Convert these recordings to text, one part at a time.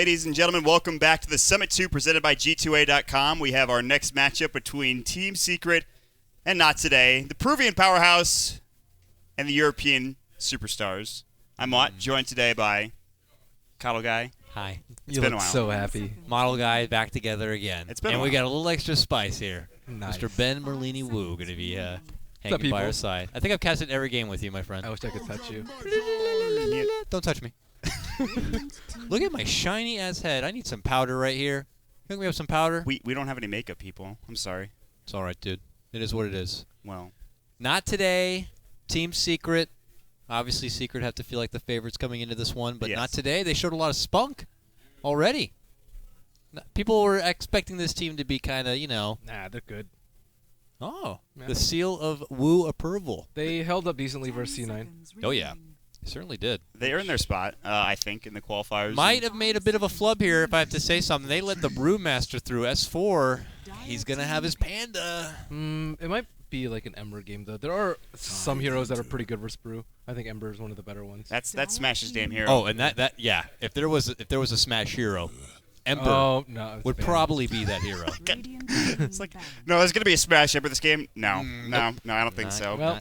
Ladies and gentlemen, welcome back to the Summit 2 presented by G2A.com. We have our next matchup between Team Secret and Not Today, the Peruvian powerhouse and the European superstars. I'm Maut, joined today by KOTLguy. Hi. It's been a while. So happy. Model guy back together again. It's been a and we while. got a little extra spice here. Nice. Mr. Ben Merlini Wu going to be hanging people? by our side. I think I've casted every game with you, my friend. I wish I could touch you. Don't touch me. Look at my shiny ass head. I need some powder right here. Think we have some powder? We don't have any makeup, people. I'm sorry. It's all right, dude. It is what it is. Well, Not today. Team Secret. Obviously, Secret have to feel like the favorites coming into this one, but Yes. not today. They showed a lot of spunk already. People were expecting this team to be kind of, Nah, they're good. Oh, Yeah. the seal of Wu approval. They held up decently versus C9. Oh, yeah. They certainly did. they earned their spot, I think, in the qualifiers. Might have made a bit of a flub here, if I have to say something. They let the Brewmaster through S4. He's going to have his Panda. It might be like an Ember game, though. There are some heroes that are pretty good versus Brew. I think Ember is one of the better ones. That's Smash's damn hero. Oh, and that yeah. If there was a Smash hero, Ember Oh, no. it's would banned. probably be that hero. It's like, no, there's going to be a Smash Ember this game? No, I don't think so. Well,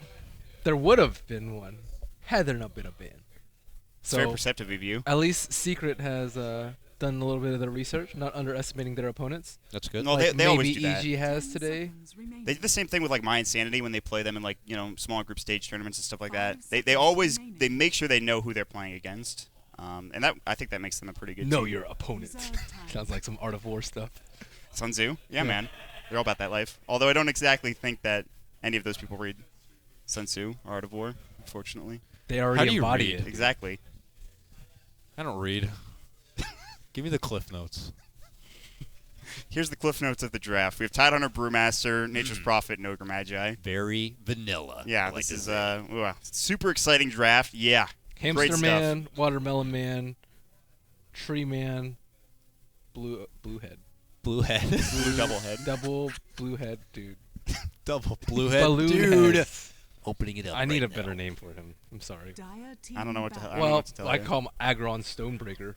there would have been one had there not been a ban. It's very So, perceptive of you. at least Secret has done a little bit of their research, not underestimating their opponents. That's good. No, Like they always maybe do that. EG has today. They did the same thing with like My Insanity when they play them in like small group stage tournaments and stuff like that. They make sure they know who they're playing against, and I think that makes them a pretty good Know team. your opponent. Sounds like some Art of War stuff. Sun Tzu, yeah, Yeah. man, they're all about that life. Although I don't exactly think that any of those people read Sun Tzu or Art of War, unfortunately. They already How do you embody read? it. Exactly. I don't read. Give me the cliff notes. Here's the cliff notes of the draft. We have Tidehunter, Brewmaster, Nature's Prophet, and Ogre Magi. Very vanilla. Yeah, I like this to is say. super exciting draft. Yeah, great Hamster stuff. Man, Watermelon Man, Tree Man, Blue Head. Blue head. Blue double head. Double Blue Head, dude. Double blue head. Balloon Dude. Head. Opening it up. I need right a better now. name for him. I'm sorry. I don't know what to. I don't know Well, what to tell I you. call him Agron Stonebreaker.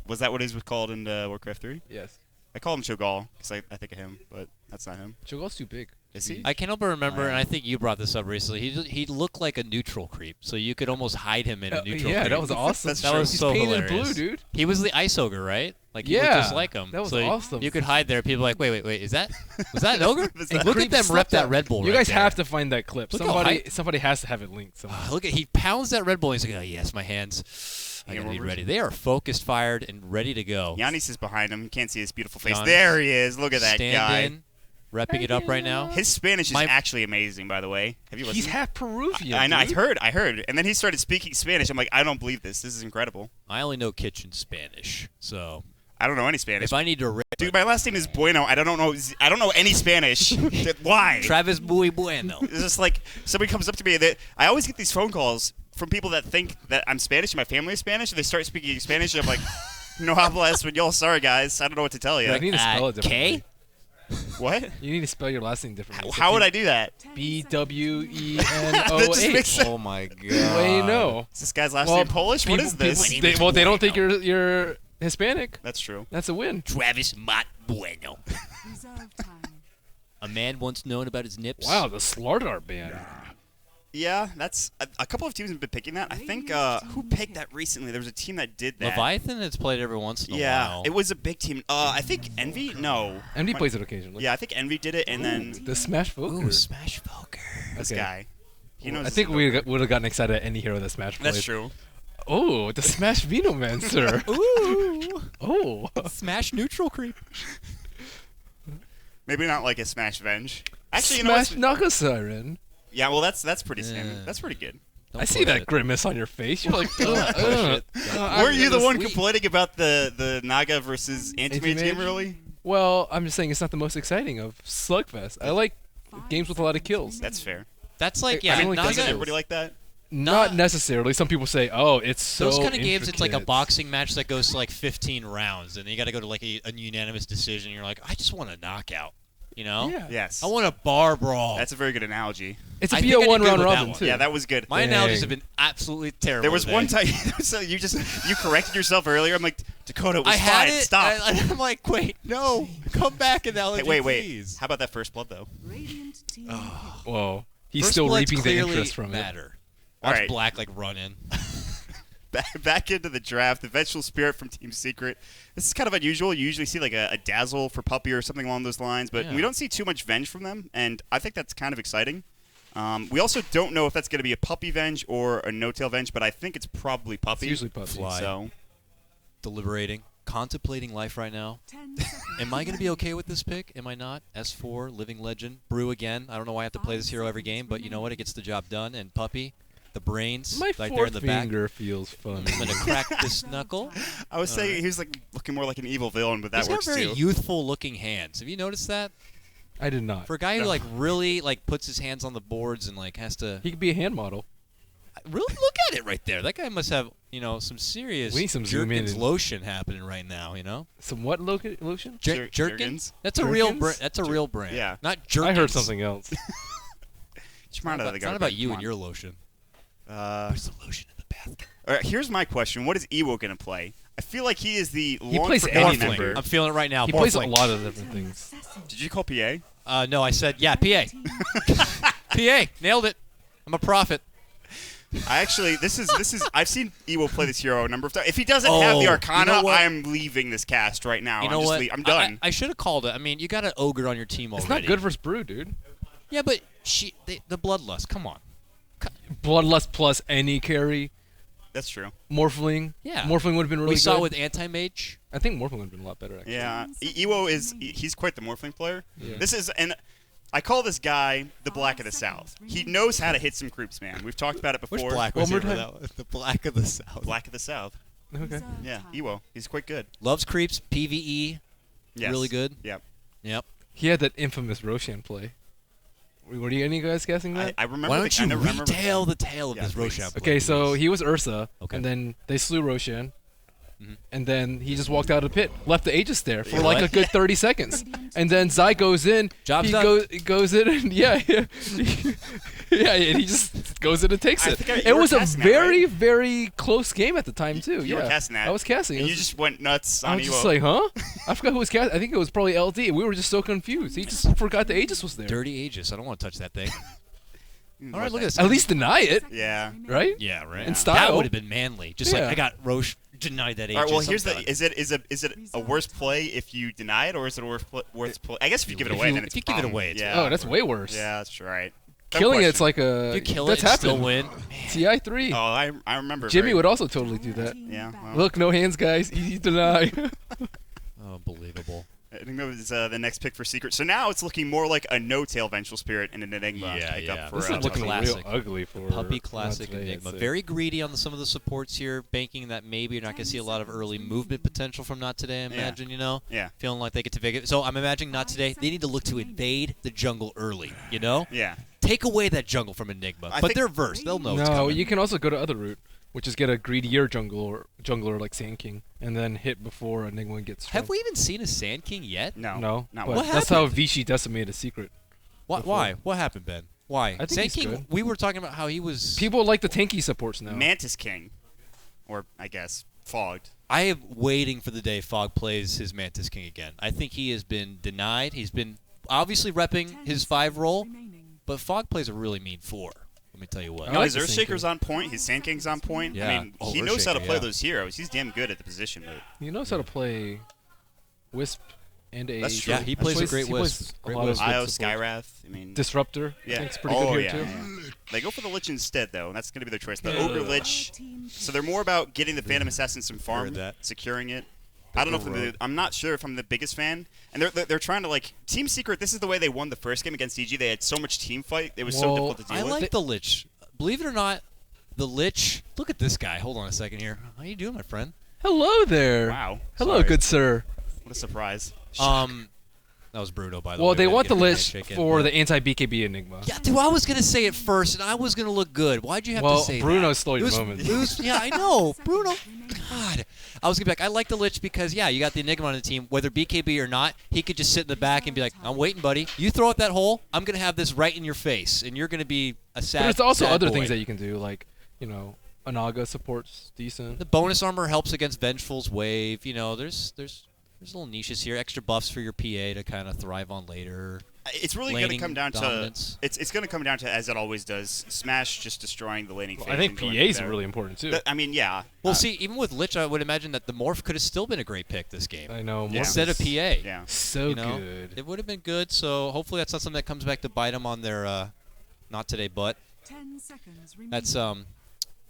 Was that what he was called in Warcraft 3? Yes. I call him Cho'Gall because I think of him, but that's not him. Cho'Gall's too big. Is he? I can't help but remember, Oh, yeah. and I think you brought this up recently. He looked like a neutral creep, so you could almost hide him in a neutral yeah, creep. that was awesome. That's That true. was He's so painted hilarious. blue, dude. He was the ice ogre, right? Like he Yeah, looked just like him. that was so awesome. You could hide there. People are like, wait, is that was that an ogre? Was And that- Look at Creep them slept rep that out. Red Bull. You right guys there. have to find that clip. Look how Somebody has to have it linked somewhere. Look at he pounds that Red Bull. And he's like, oh yes, my hands. I gotta be Hangovers. ready. They are focused, fired, and ready to go. Giannis is behind him. Can't see his beautiful face. Giannis. There he is. Look at that Stand guy. in, repping it up right now. His Spanish is My- actually amazing, by the way. Have you listened? He's half Peruvian. I know. dude. I heard. And then he started speaking Spanish. I'm like, I don't believe this. This is incredible. I only know kitchen Spanish, so I don't know any Spanish. if I need to rip, Dude, my last name is Bueno. I don't know any Spanish. Why? Travis muy bueno. It's just like somebody comes up to me. I always get these phone calls from people that think that I'm Spanish and my family is Spanish, and they start speaking Spanish, and I'm like, no habla español. Sorry, guys. I don't know what to tell you. You need to spell it K? differently. What? You need to spell your last name differently. How would I do that? BWENOH. That just makes sense. Oh my god. Wait, no. Is this guy's last Well, name Polish? What is this? They don't think you're Hispanic. That's true. That's a win. Travis Mott Bueno. A man once known about his nips. Wow, the Slardar band. Yeah, that's a couple of teams have been picking that. I think who picked that recently? There was a team that did that. Leviathan has played every once in a Yeah, while. it was a big team. I think Envy. No, MD plays it occasionally. Yeah, I think Envy did it, and then The Smash Voker. Ooh, Smash Poker. this Okay. guy. He knows. I think we would have gotten excited at any hero that Smash played. That's true. Oh, the Smash Venomancer. Ooh. Oh. Smash neutral creep. Maybe not like a Smash Venge. Actually, you know what? Smash Naga Siren. Yeah, well, that's pretty standard. Yeah. That's pretty good. Don't I see push that it. grimace on your face. You're like, Don't push it. Weren't you the one complaining? complaining about the Naga versus Anti-Mage game Anti-Mage? early? Well, I'm just saying it's not the most exciting of Slugfest. I like games with a lot of kills. That's fair. That's like, I yeah, don't like Doesn't Naga- everybody like that? Not necessarily. Some people say, "Oh, it's so." Those kind of games, it's like a intricate. boxing match that goes to like 15 rounds, and you got to go to like a unanimous decision. You're like, I just want a knockout, you know? Yeah. Yes. I want a bar brawl. That's a very good analogy. It's a I think I did BO1 good round with that robin one. too. Yeah, that was good. My Dang. analogies have been absolutely terrible. There was today. one time, so you corrected yourself earlier. I'm like, Dakota was I had fine. it. Stop. I'm like, wait, no, come back in LG, Hey, wait. please. How about that first blood though? Whoa. He's First still bloods reaping the clearly interest from it. matter. All Watch right. Black like run in. Back into the draft, the Vengeful Spirit from Team Secret. This is kind of unusual. You usually see like a Dazzle for Puppy or something along those lines, but Yeah. we don't see too much Venge from them, and I think that's kind of exciting. We also don't know if that's going to be a Puppy Venge or a No-Tail Venge, but I think it's probably Puppy. It's usually Puppy. Fly. So, Deliberating, contemplating life right now. Am I going to be okay with this pick? Am I not? S4, Living Legend, Brew again. I don't know why I have to play this hero every game, but you know what? It gets the job done. And Puppy, the brains, My right there in fourth the back. finger feels fun. I'm going to crack this knuckle. I was saying he was like looking more like an evil villain, but that He's got works very too. youthful-looking hands. Have you noticed that? I did not. For a guy who like really like puts his hands on the boards and like has to He could be a hand model. really look at it right there. That guy must have some serious We need some zoom in Jerkins and- lotion happening right now. Some what lotion? Jerkins? Jerkins? That's a real Jerkins? That's a real brand. Yeah. Not Jerkins. I heard something else. Come on, It's not about you and your lotion. Where's the lotion in the bathroom? All right, here's my question: what is Ewo going to play? I feel like he is the He long plays forgotten anything. member. I'm feeling it right now. He plays a Morphling. lot of different things. Did you call PA? No, I said PA. PA, nailed it. I'm a prophet. This is. I've seen Ewo play this hero a number of times. If he doesn't have the Arcana, you know what? I am leaving this cast right now. You know what? I'm done. I should have called it. I mean, you got an ogre on your team already. It's not good versus Brew, dude. Yeah, but the bloodlust. Come on. Bloodlust plus any carry. That's true. Morphling. Yeah. Morphling would have been really We saw good. with anti-mage. I think Morphling would have been a lot better, actually. Yeah, Ewo he's quite the Morphling player. Yeah. This is I call this guy the Black of the South. He knows how to hit some creeps, man. We've talked about it before. Which Black One was more here for time. that one? The Black of the South. Black of the South. Okay. Yeah, Ewo. He's quite good. Loves creeps. PVE. Yes. Really good. Yep. Yep. He had that infamous Roshan play. Were any of you guys guessing that? I remember. Why don't you I never remember retell the tale of Yeah, this please. Roshan play? Okay, so please? he was Ursa, Okay. and then they slew Roshan, Mhm. and then he just walked out of the pit, left the Aegis there for Yeah. like What? a good 30 seconds, and then Zai goes in, Job's he done. goes in, and yeah, and he just goes in and takes I it. think you It were was a casting that, very, right? very close game at the time too. You yeah, were casting that. I was casting. And It you was- just went nuts I on was Ewo. just like, huh? I forgot who was casting. I think it was probably LD. And we were just so confused. He just forgot the Aegis was there. Dirty Aegis. I don't want to touch that thing. Mm, All right, what look the- at this. At least deny it, Yeah. right? Yeah, right. In That style. would have been manly. Just like Yeah. I got Roche denied that Aegis. All right. Well, I'm here's done. is it a worse play if you deny it, or is it a worse play? I guess if you give it away, then it's if you a give it problem. away, it's yeah. Oh, that's way worse. Yeah, that's right. Killing No it's like a. If you kill that's it and still happened. win. TI3. Oh, I remember. Jimmy very- would also totally do that. Yeah. Well, Look, no hands, guys. Easy deny. Unbelievable. I think that was the next pick for Secret. So now it's looking more like a no-tail Vengeful Spirit and an Enigma Yeah, pick yeah. up for This Puppy is looking Puppy. classic. real ugly for Puppy not classic today, Enigma. I'd say. Very greedy on some of the supports here, banking that maybe you're not going to see a lot of early movement potential from Not Today, I imagine, Yeah. Feeling like they get to figure. So I'm imagining Not Today, they need to look to invade the jungle early, Yeah. Take away that jungle from Enigma. I But think- they're versed. They'll know it's No, coming. you can also go to other route, which is get a greedier jungler like Sand King, and then hit before Enigma gets. Have we even seen a Sand King yet? No. No, Not but one. What that's how Vichy decimated Secret. Why? What happened, Ben? Why? I think Sand he's King, good. we were talking about how he was... People like the tanky supports now. Mantis King, or I guess Fogged. I am waiting for the day Fog plays his Mantis King again. I think he has been denied. He's been obviously repping his 5 role, but Fog plays a really mean 4. Let me tell you what. I No, like his the Sand Earthshaker's on point. His Sand King's on point. Yeah. I mean, Oh, he knows how to Earthshaker, play yeah. those heroes. He's damn good at the position. But He knows how to play Wisp and a. That's true. Yeah, he plays a great he Wisp. plays a Great lot of Wisp. good Io, support. Skyrath. I mean, Disruptor. yeah. I think it's pretty oh, good yeah, here too. yeah. They go for the Lich instead, though, and that's going to be their choice. The Yeah. Ogre Lich. So they're more about getting the Phantom Assassin some farm, Heard that. securing it. I don't know if I'm not sure if I'm the biggest fan. And they're trying to, like, Team Secret, this is the way they won the first game against EG. They had so much team fight. It was so Well, difficult to deal I with. like the Lich. Believe it or not, the Lich... Look at this guy. Hold on a second here. How you doing, my friend? Hello there. Wow. Hello, Sorry. good sir. What a surprise. That was Bruno, by the way. Well, they We had to want the get the Lich handshake in, for but- the anti-BKB Enigma. Yeah, dude, I was going to say it first, and I was going to look good. Why'd you have Well, to say Bruno that? stole your It was- moment. it was- yeah, I know. Bruno. God. I was going to be like, I like the Lich because, yeah, you got the Enigma on the team. Whether BKB or not, he could just sit in the back and be like, I'm waiting, buddy. You throw out that hole, I'm going to have this right in your face, and you're going to be a sad But there's also sad other boy. things that you can do, like, Anaga support's decent. The bonus armor helps against Vengeful's Wave. You know, there's little niches here, extra buffs for your PA to kind of thrive on later. It's really going to come down dominance. to it's going to come down to, as it always does, Smash just destroying the laning phase. I think PA's really important too. I mean, yeah. Well, see, even with Lich, I would imagine that the Morph could have still been a great pick this game. I know. Yeah. Instead of PA. Yeah. So good. It would have been good. So hopefully that's not something that comes back to bite them on their not today butt. 10 seconds remaining. That's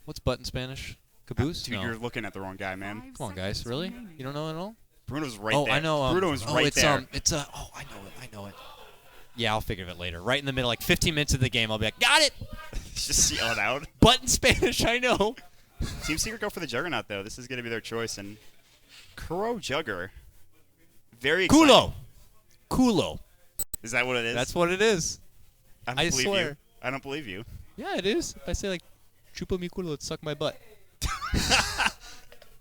what's butt in Spanish? Caboose? Dude, No. you're looking at the wrong guy, man. Come on, guys. Really? You don't know at all? Bruno's right Oh, there. I know. Bruno's right there. I know it. Yeah, I'll figure it later. Right in the middle, like 15 minutes of the game, I'll be like, got it! Just yell it out. Butt in Spanish, I know. Team Secret go for the Juggernaut, though. This is going to be their choice. And Kuro Jugger. Very exciting. Culo. Is that what it is? That's what it is. I don't I believe swear. you. I don't believe you. Yeah, it is. If I say, like, chupa mi culo, it's suck my butt.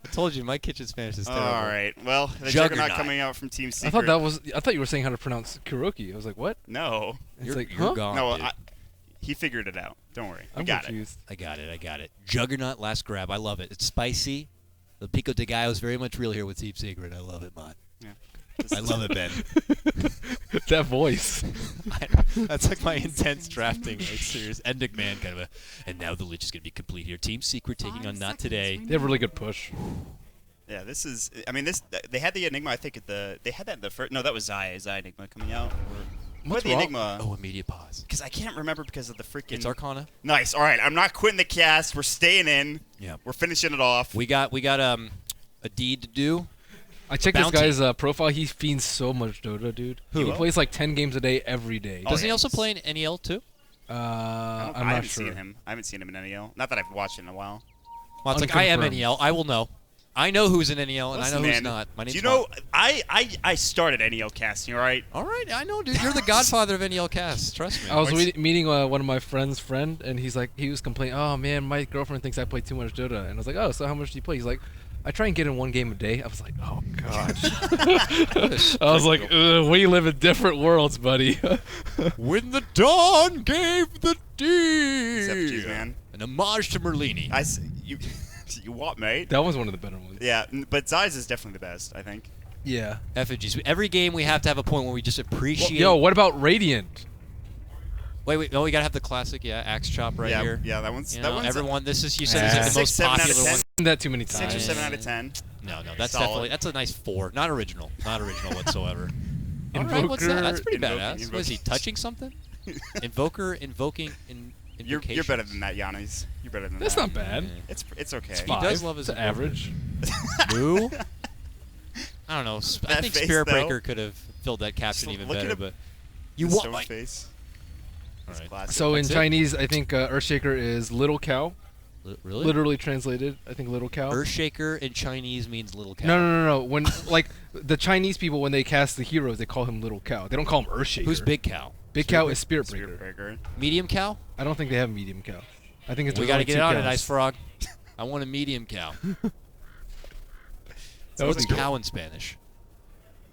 I told you, my kitchen Spanish is terrible. All right. Well, the Juggernaut Juggernaut coming out from Team Secret. I thought you were saying how to pronounce Kuroki. I was like, what? No. It's like, You're huh? gone, No, dude. he figured it out. Don't worry. I'm We got confused. I got it. Juggernaut last grab. I love it. It's spicy. The Pico de Gallo is very much real here with Team Secret. I love it, Maut. it. Yeah. I love it, Ben. That voice. That's like my intense drafting, like serious Endic Man kind of a. And now the Lich is going to be complete here. Team Secret taking on Not Today. They have a really good push. Yeah, this is. I mean, they had the Enigma. I think they had that in the first. No, that was Zai Enigma coming out. What the wrong? Enigma? Oh, immediate pause. Because I can't remember because of the freaking. It's Arcana. Nice. All right, I'm not quitting the cast. We're staying in. Yeah. We're finishing it off. We got a deed to do. I checked Bounty. this guy's profile. He fiends so much Dota, dude. Who? He plays like 10 games a day every day. Oh, Doesn't he yeah, also he's- play in NEL too? I'm I not haven't sure. seen him. I haven't seen him in NEL. Not that I've watched it in a while. Well, it's like I am Unconfirmed. NEL. I will know. I know who's in NEL and Listen, I know who's man, not. My name's do you know? Maut. I started NEL casting. All right. All right, I know, dude. You're the godfather of NEL cast. Trust me. I was What's- meeting one of my friend's friend, and he was complaining, oh man, my girlfriend thinks I play too much Dota. And I was like, oh, so how much do you play? He's like, I try and get in one game a day. I was like, oh gosh. I was like, we live in different worlds, buddy. When the dawn gave the Except deed. man. An homage to Merlini. You what, mate? That was one of the better ones. Yeah, but Zai's is definitely the best. I think. Yeah. Effigies. Every game we have to have a point where we just appreciate. Yo, what about Radiant? Wait. Oh, we gotta have the classic, Axe Chop right yeah, here. Yeah, that one's. You that know, one's everyone. This is you said Yeah. is it the 6, most 7 out of popular 10. one. Seen that too many 6 times. or 7 out of 10. No, that's Solid. definitely that's a nice 4. Not original whatsoever. All right, what's that? That's pretty badass. What is he touching something? Invoking. You're better than that, Giannis. You're better than That's that. not bad. It's okay. He does love his It's average. Moo? I don't know. I That think face, Spirit though. Breaker could have filled that caption Just even look at better, him. but you The want stone my face. All right. Classic. So in That's it? Chinese, I think Earthshaker is little cow. Really? Literally translated, I think little cow. Earthshaker in Chinese means little cow. No. When like the Chinese people, when they cast the heroes, they call him little cow. They don't call him Earthshaker. Who's big cow? Big cow is Spirit Breaker. Spirit Breaker. Medium cow? I don't think they have medium cow. I think it's We got to get on it, Ice Frog. I want a medium cow. That What's would be cow in Spanish?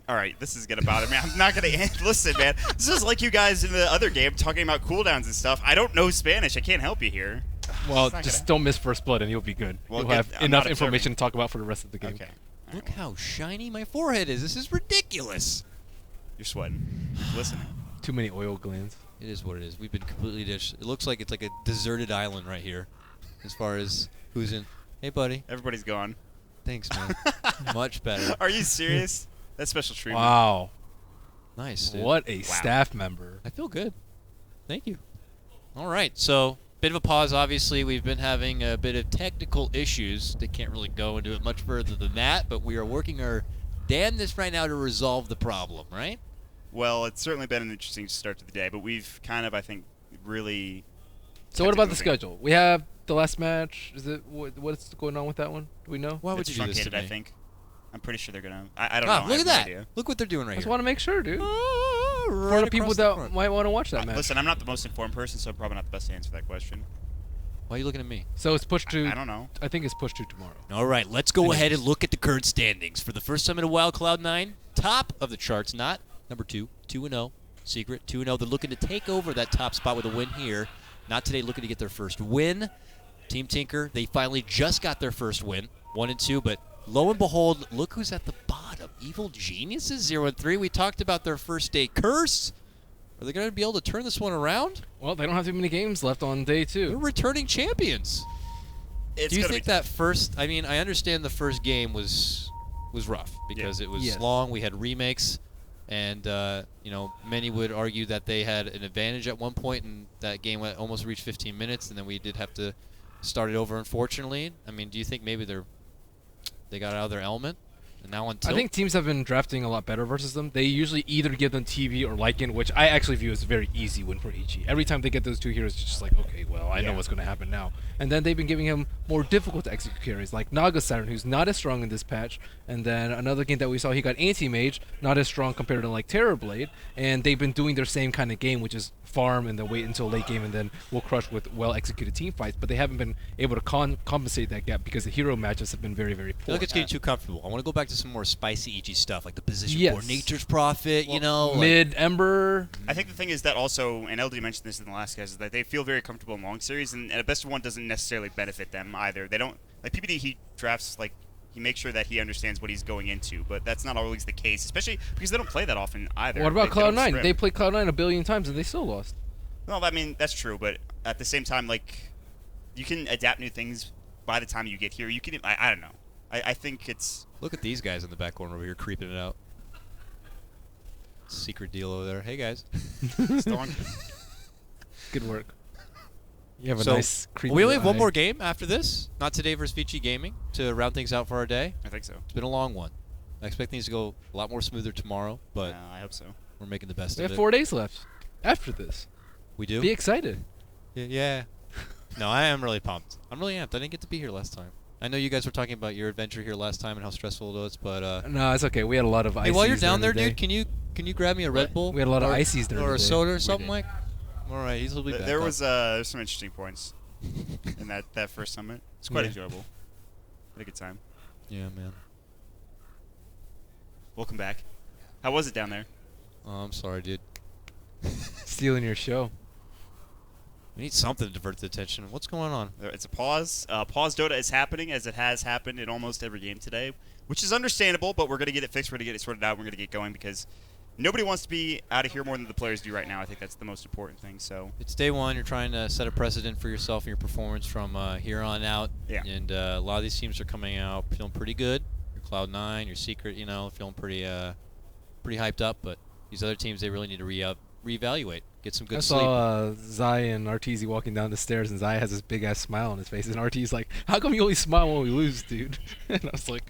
All right, this is gonna bother me. I'm not gonna listen, man. This is like you guys in the other game talking about cooldowns and stuff. I don't know Spanish. I can't help you here. Well, It's not just gonna- don't miss First Blood, and you'll be good. Well, You'll good. have I'm enough not information observing. to talk about for the rest of the game. Okay. Look how shiny my forehead is. This is ridiculous. You're sweating. You're listening. Too many oil glands. It is what it is. We've been completely dished. It looks like it's like a deserted island right here, as far as who's in. Hey, buddy. Everybody's gone. Thanks, man. Much better. Are you serious? That's special treatment. Wow. Nice, dude. What a staff member. I feel good. Thank you. All right, so bit of a pause. Obviously, we've been having a bit of technical issues. They can't really go into it much further than that, but we are working our damnedest right now to resolve the problem, right? Well, it's certainly been an interesting start to the day, but we've kind of, I think, really. So what about the schedule? We have the last match. Is it what's going on with that one? Do we know? Why would It's you do this to truncated, I me? think. I'm pretty sure they're gonna. I don't Ah, know. I look have at no that. idea. Look what they're doing right Just here. want to make sure, dude. For Right the people across the that front. might want to watch that match. Listen, I'm not the most informed person, so I'm probably not the best to answer that question. Why are you looking at me? So it's pushed to. I don't know. I think it's pushed to tomorrow. All right, let's go ahead and look at the current standings. For the first time in a while, Cloud9, top of the charts, not number 2, 2-0. Secret, 2-0. They're looking to take over that top spot with a win here. Not today, looking to get their first win. Team Tinker, they finally just got their first win, 1 and 2, but lo and behold, look who's at the bottom. Evil Geniuses, 0 and 3. We talked about their first day curse. Are they going to be able to turn this one around? Well, they don't have too many games left on day 2. They're returning champions. It's Do you think that first? I mean, I understand the first game was rough because it was long. We had remakes, and many would argue that they had an advantage at one point, and that game almost reached 15 minutes, and then we did have to start it over. Unfortunately, I mean, do you think maybe they got out of their element? And now on tilt? I think teams have been drafting a lot better versus them. They usually either give them TV or Lycan, which I actually view as a very easy win for EG. Every time they get those 2 heroes, it's just like, okay, well, I know what's going to happen now. And then they've been giving him more difficult to execute carries, like Naga Siren, who's not as strong in this patch. And then another game that we saw, he got Anti-Mage, not as strong compared to like Terrorblade. And they've been doing their same kind of game, which is farm and then wait until late game and then we'll crush with well-executed team fights. But they haven't been able to compensate that gap because the hero matches have been very, very poor. I feel like it's getting too comfortable. I want to go back to some more spicy EG stuff, like the position Yes. for Nature's Prophet, Mid Ember. I think the thing is that also, and LD mentioned this in the last guys, is that they feel very comfortable in long series, and a best of one doesn't necessarily benefit them either. They don't like PPD. He drafts like he makes sure that he understands what he's going into, but that's not always the case, especially because they don't play that often either. What about Cloud9? They They played Cloud9 a billion times and they still lost. no, I mean that's true, but at the same time, like you can adapt new things by the time you get here. You can. I don't know. I think it's. Look at these guys in the back corner over here creeping it out. Secret deal over there. Hey, guys. Still on. Good work. You have a So, nice creepy we only have one eye. more game after this. Not today versus Vici Gaming to round things out for our day. I think so. It's been a long one. I expect things to go a lot more smoother tomorrow, but I hope so. we're making the best We of have it. 4 days left after this. We do? Be excited. Yeah. No, I am really pumped. I'm really amped. I didn't get to be here last time. I know you guys were talking about your adventure here last time and how stressful it was, but No, it's okay. We had a lot of ICs. hey, while you're down there, during the dude, day. can you grab me a Red Bull? We had a lot of or, ices during or the a day. soda or We something did. like. All right, he'll be back. There up. was there's some interesting points in that first summit. It's quite Yeah. enjoyable. Had a good time. Yeah, man. Welcome back. How was it down there? Oh, I'm sorry, dude. Stealing your show. We need something to divert the attention. What's going on? It's a pause. Pause Dota is happening as it has happened in almost every game today, which is understandable, but we're going to get it fixed. We're going to get it sorted out. We're going to get going because nobody wants to be out of here more than the players do right now. I think that's the most important thing. So It's day one. You're trying to set a precedent for yourself and your performance from here on out. Yeah. And a lot of these teams are coming out feeling pretty good. Your Cloud9, your Secret, feeling pretty hyped up. But these other teams, they really need to reevaluate, get some good I sleep. saw Zai and Arteezy walking down the stairs, and Zai has this big-ass smile on his face, and Arteezy's like, how come you only smile when we lose, dude? And I was like,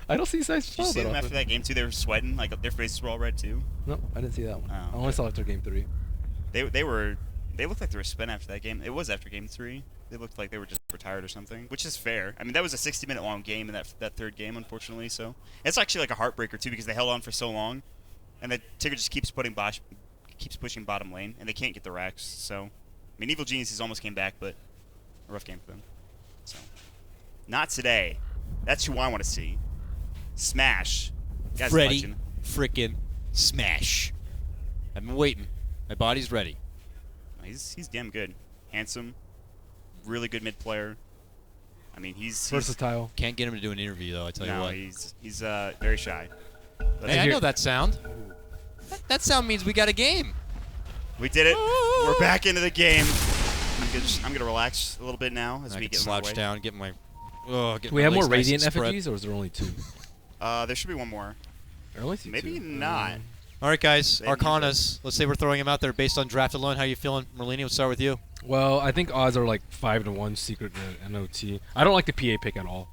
I don't see Zai did you smile see that them after often. that game too? They were sweating, like their faces were all red too. No, I didn't see that one. Oh, I only okay. saw it after Game 3. They looked like they were spent after that game. It was after game 3. They looked like they were just retired or something, which is fair. I mean, that was a 60-minute long game in that third game, unfortunately. So it's actually like a heartbreaker too because they held on for so long, and the Tigger just keeps pushing bottom lane, and they can't get the racks. So, I mean, Evil Geniuses almost came back, but a rough game for them. So, not today. That's who I want to see. Smash. Guy's a Freddy legend. frickin' Smash. I've been waiting. My body's ready. He's damn good. Handsome. Really good mid player. I mean, he's Versatile. Can't get him to do an interview, though, I tell you no, what. he's very shy. But Hey, I here- know that sound. That sound means we got a game. we did it. We're back into the game. I'm gonna relax a little bit now as I we can get slouch down, get my. Oh, get Do we my have more legs nice Radiant and spread. effigies, or is there only 2? There should be one more. There only 2. Maybe not. All right, guys. They need Arcanas. Let's say we're throwing them out there based on draft alone. How you feeling, Merlini? We'll start with you. Well, I think odds are like 5-1 Secret to NOT. I don't like the PA pick at all.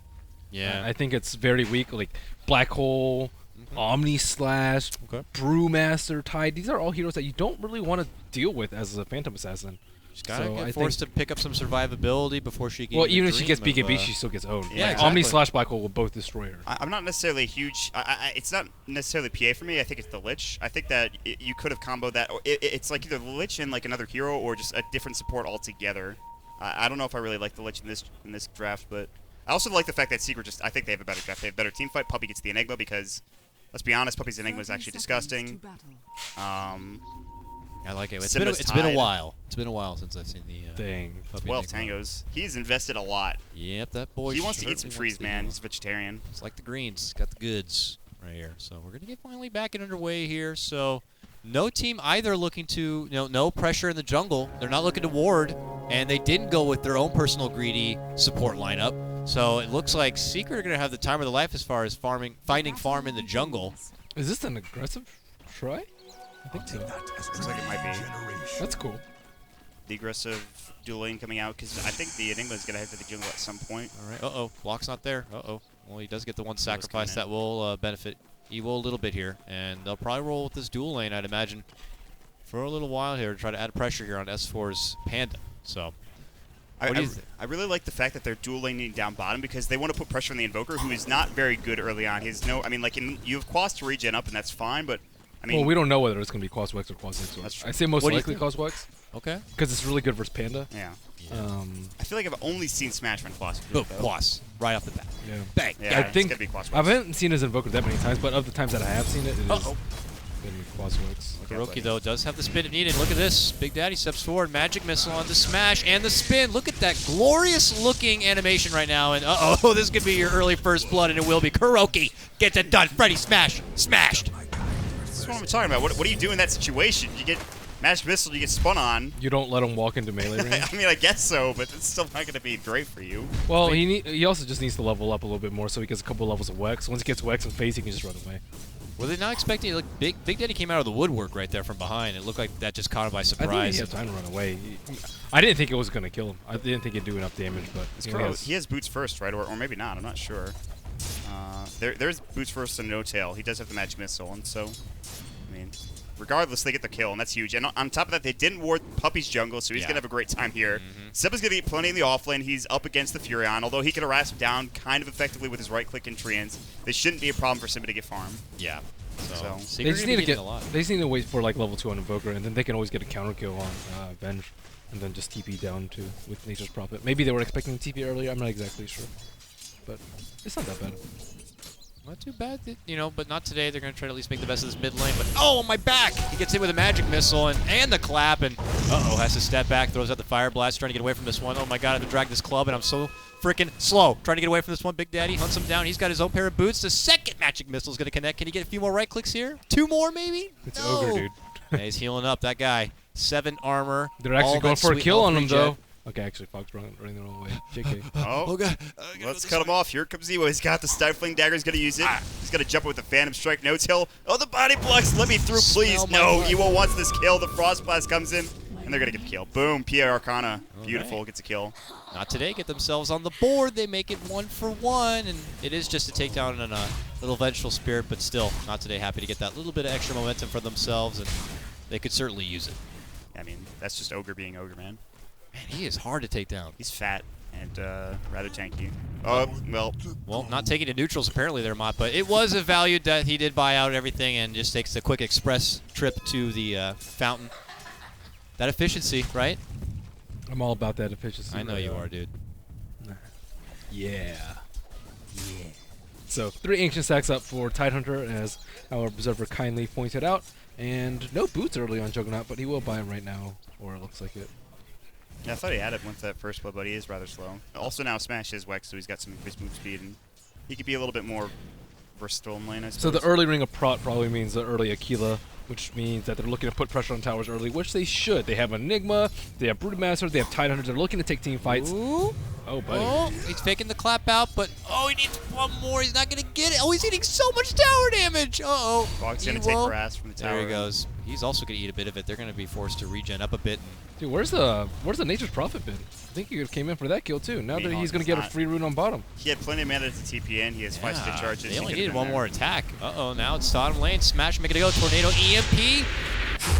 Yeah. I think it's very weak. Like Black Hole, Omni Slash, Okay. Brewmaster, Tide. These are all heroes that you don't really want to deal with as a Phantom Assassin. She's gotta So I get forced to pick up some survivability before she can. Well, even if she gets dream of, BKB, she still gets owned. Yeah, Like, exactly. Omni Slash Black Hole will both destroy her. I'm not necessarily a huge. It's not necessarily PA for me. I think it's the Lich. I think that you could have comboed that. Or it's like either the Lich and like another hero, or just a different support altogether. I don't know if I really like the Lich in this draft, but I also like the fact that Secret I think they have a better draft. They have better team fight. Puppy gets the Enigma because, let's be honest, Puppy's Enigma is actually disgusting. I like it. It's Simba's been a tied. while. It's been a while since I've seen the Dang. puppy 12 Enigma. tangos. He's invested a lot. Yep, that boy. He wants to eat some certainly trees, wants to man. eat. He's a vegetarian. It's like the greens. Got the goods right here. So we're going to get finally back and underway here. So no team either looking to, no pressure in the jungle. They're not looking to ward, and they didn't go with their own personal greedy support lineup. So it looks like Secret are going to have the time of their life as far as finding farm in the jungle. Is this an aggressive try? I think so. Looks like it might be. That's cool. The aggressive dual lane coming out, because I think the Enigma is going to head to the jungle at some point. All right. Uh-oh. Block's not there. Uh-oh. Well, he does get the one sacrifice coming that will benefit Evo a little bit here. And they'll probably roll with this dual lane, I'd imagine, for a little while here to try to add pressure here on S4's Panda. So, what do you think? I really like the fact that they're dual laning down bottom because they want to put pressure on the Invoker, who is not very good early on. He's no, I mean, like, you have Quas to regen up, and that's fine, but, I mean... Well, we don't know whether it's going to be Quas Wex or Quas X. That's true. I say most What do you likely think? Quas Wex Okay. because it's really good versus Panda. Yeah. Um, I feel like I've only seen Smash run Quas. Boom. Quas. Right off the bat. yeah. Bang. Yeah, I it's think gonna be Quas I Wex. haven't seen his Invoker that many times, but of the times that I have seen it, it is Uh-oh. been Quas Wex. Kuroki, though, does have the spin if needed. Look at this. Big Daddy steps forward. Magic Missile on the smash and the spin. Look at that glorious-looking animation right now. And, uh-oh, this could be your early first blood, and it will be. Kuroki gets it done. Freddy smash. Smashed. That's what I'm talking about. What do you do in that situation? You get Magic Missile, you get spun on. You don't let him walk into melee range. I mean, I guess so, but it's still not going to be great for you. Well, he also just needs to level up a little bit more so he gets a couple levels of Wex. Once he gets Wex in face, he can just run away. Were they not expecting? Look, Big Daddy came out of the woodwork right there from behind. It looked like that just caught him by I think surprise. he had time to run away. I didn't think it was going to kill him. I didn't think it'd do enough damage, but He has boots first, right? Or maybe not. I'm not sure. There's boots first and no tail. He does have the Magic Missile, and so, I mean, regardless, they get the kill, and that's huge. And on top of that, they didn't ward Puppy's jungle, so he's going to have a great time here. Simba's going to get plenty in the offlane. He's up against the Furion, although he can harass him down kind of effectively with his right-click and treants. This shouldn't be a problem for Simba to get farm. Yeah. So Secret they just gonna need be to getting a lot. they just need to wait for like level 2 on Invoker, and then they can always get a counter kill on Venge, and then just TP down to with Nature's Prophet. Maybe they were expecting TP earlier. I'm not exactly sure, but it's not that bad. Not too bad, but not today. They're going to try to at least make the best of this mid lane. But, oh, my back! He gets hit with a magic missile and the clap, and, uh-oh, has to step back, throws out the fire blast, trying to get away from this one. Oh, my God, I have to drag this club, and I'm so freaking slow. Trying to get away from this one. Big Daddy hunts him down. He's got his own pair of boots. The second magic missile is going to connect. Can he get a few more right clicks here? 2 more, maybe? It's No. Ogre, dude. Yeah, he's healing up, that guy. 7 armor. They're actually all going that for a sweet kill health on him, regen. though. Okay, actually, Fox running the wrong way. JK. Oh, God. let's cut him off. Here comes Evo. He's got the Stifling Dagger. He's going to use it. He's going to jump with the Phantom Strike. No tail. Oh, the body blocks. Let me through, please. Smell my No, blood. Evo wants this kill. The Frost Blast comes in, and they're going to get the kill. Boom. Pierre Arcana. Beautiful. right. Gets a kill. Not today. Get themselves on the board. They make it 1-for-1, and it is just a takedown and a little vengeful spirit, but still, not today. Happy to get that little bit of extra momentum for themselves, and they could certainly use it. I mean, that's just Ogre being Ogre, man. Man, he is hard to take down. He's fat and rather tanky. Oh, well. Well, not taking to neutrals apparently there, Maut, but it was a value that he did buy out everything and just takes a quick express trip to the fountain. That efficiency, right? I'm all about that efficiency. I know you are, dude. Yeah. So 3 ancient stacks up for Tidehunter, as our observer kindly pointed out, and no boots early on Juggernaut, but he will buy him right now, or it looks like it. Yeah, I thought he had it with that first blood, but he is rather slow. Also now Smash is Wex, so he's got some increased move speed, and he could be a little bit more versatile in lane, I suppose. So the early ring of Prot probably means the early Aquila, which means that they're looking to put pressure on towers early, which they should. They have Enigma, they have Broodmaster, they have Tidehunters. They're looking to take team fights. Ooh. Oh, buddy. Oh, he's faking the clap out, but he needs one more. He's not going to get it. Oh, he's eating so much tower damage. Uh-oh. Fog's going to take harass from the tower. There he goes. He's also going to eat a bit of it. They're going to be forced to regen up a bit. Dude, where's the Nature's Prophet been? I think he came in for that kill too. Now that he's going to get a free rune on bottom. He had plenty of mana to TP in. He has 5 stitch charges. They only He could've needed been one there. more attack. Uh-oh, now it's bottom lane. Smash, make it go. Tornado EMP.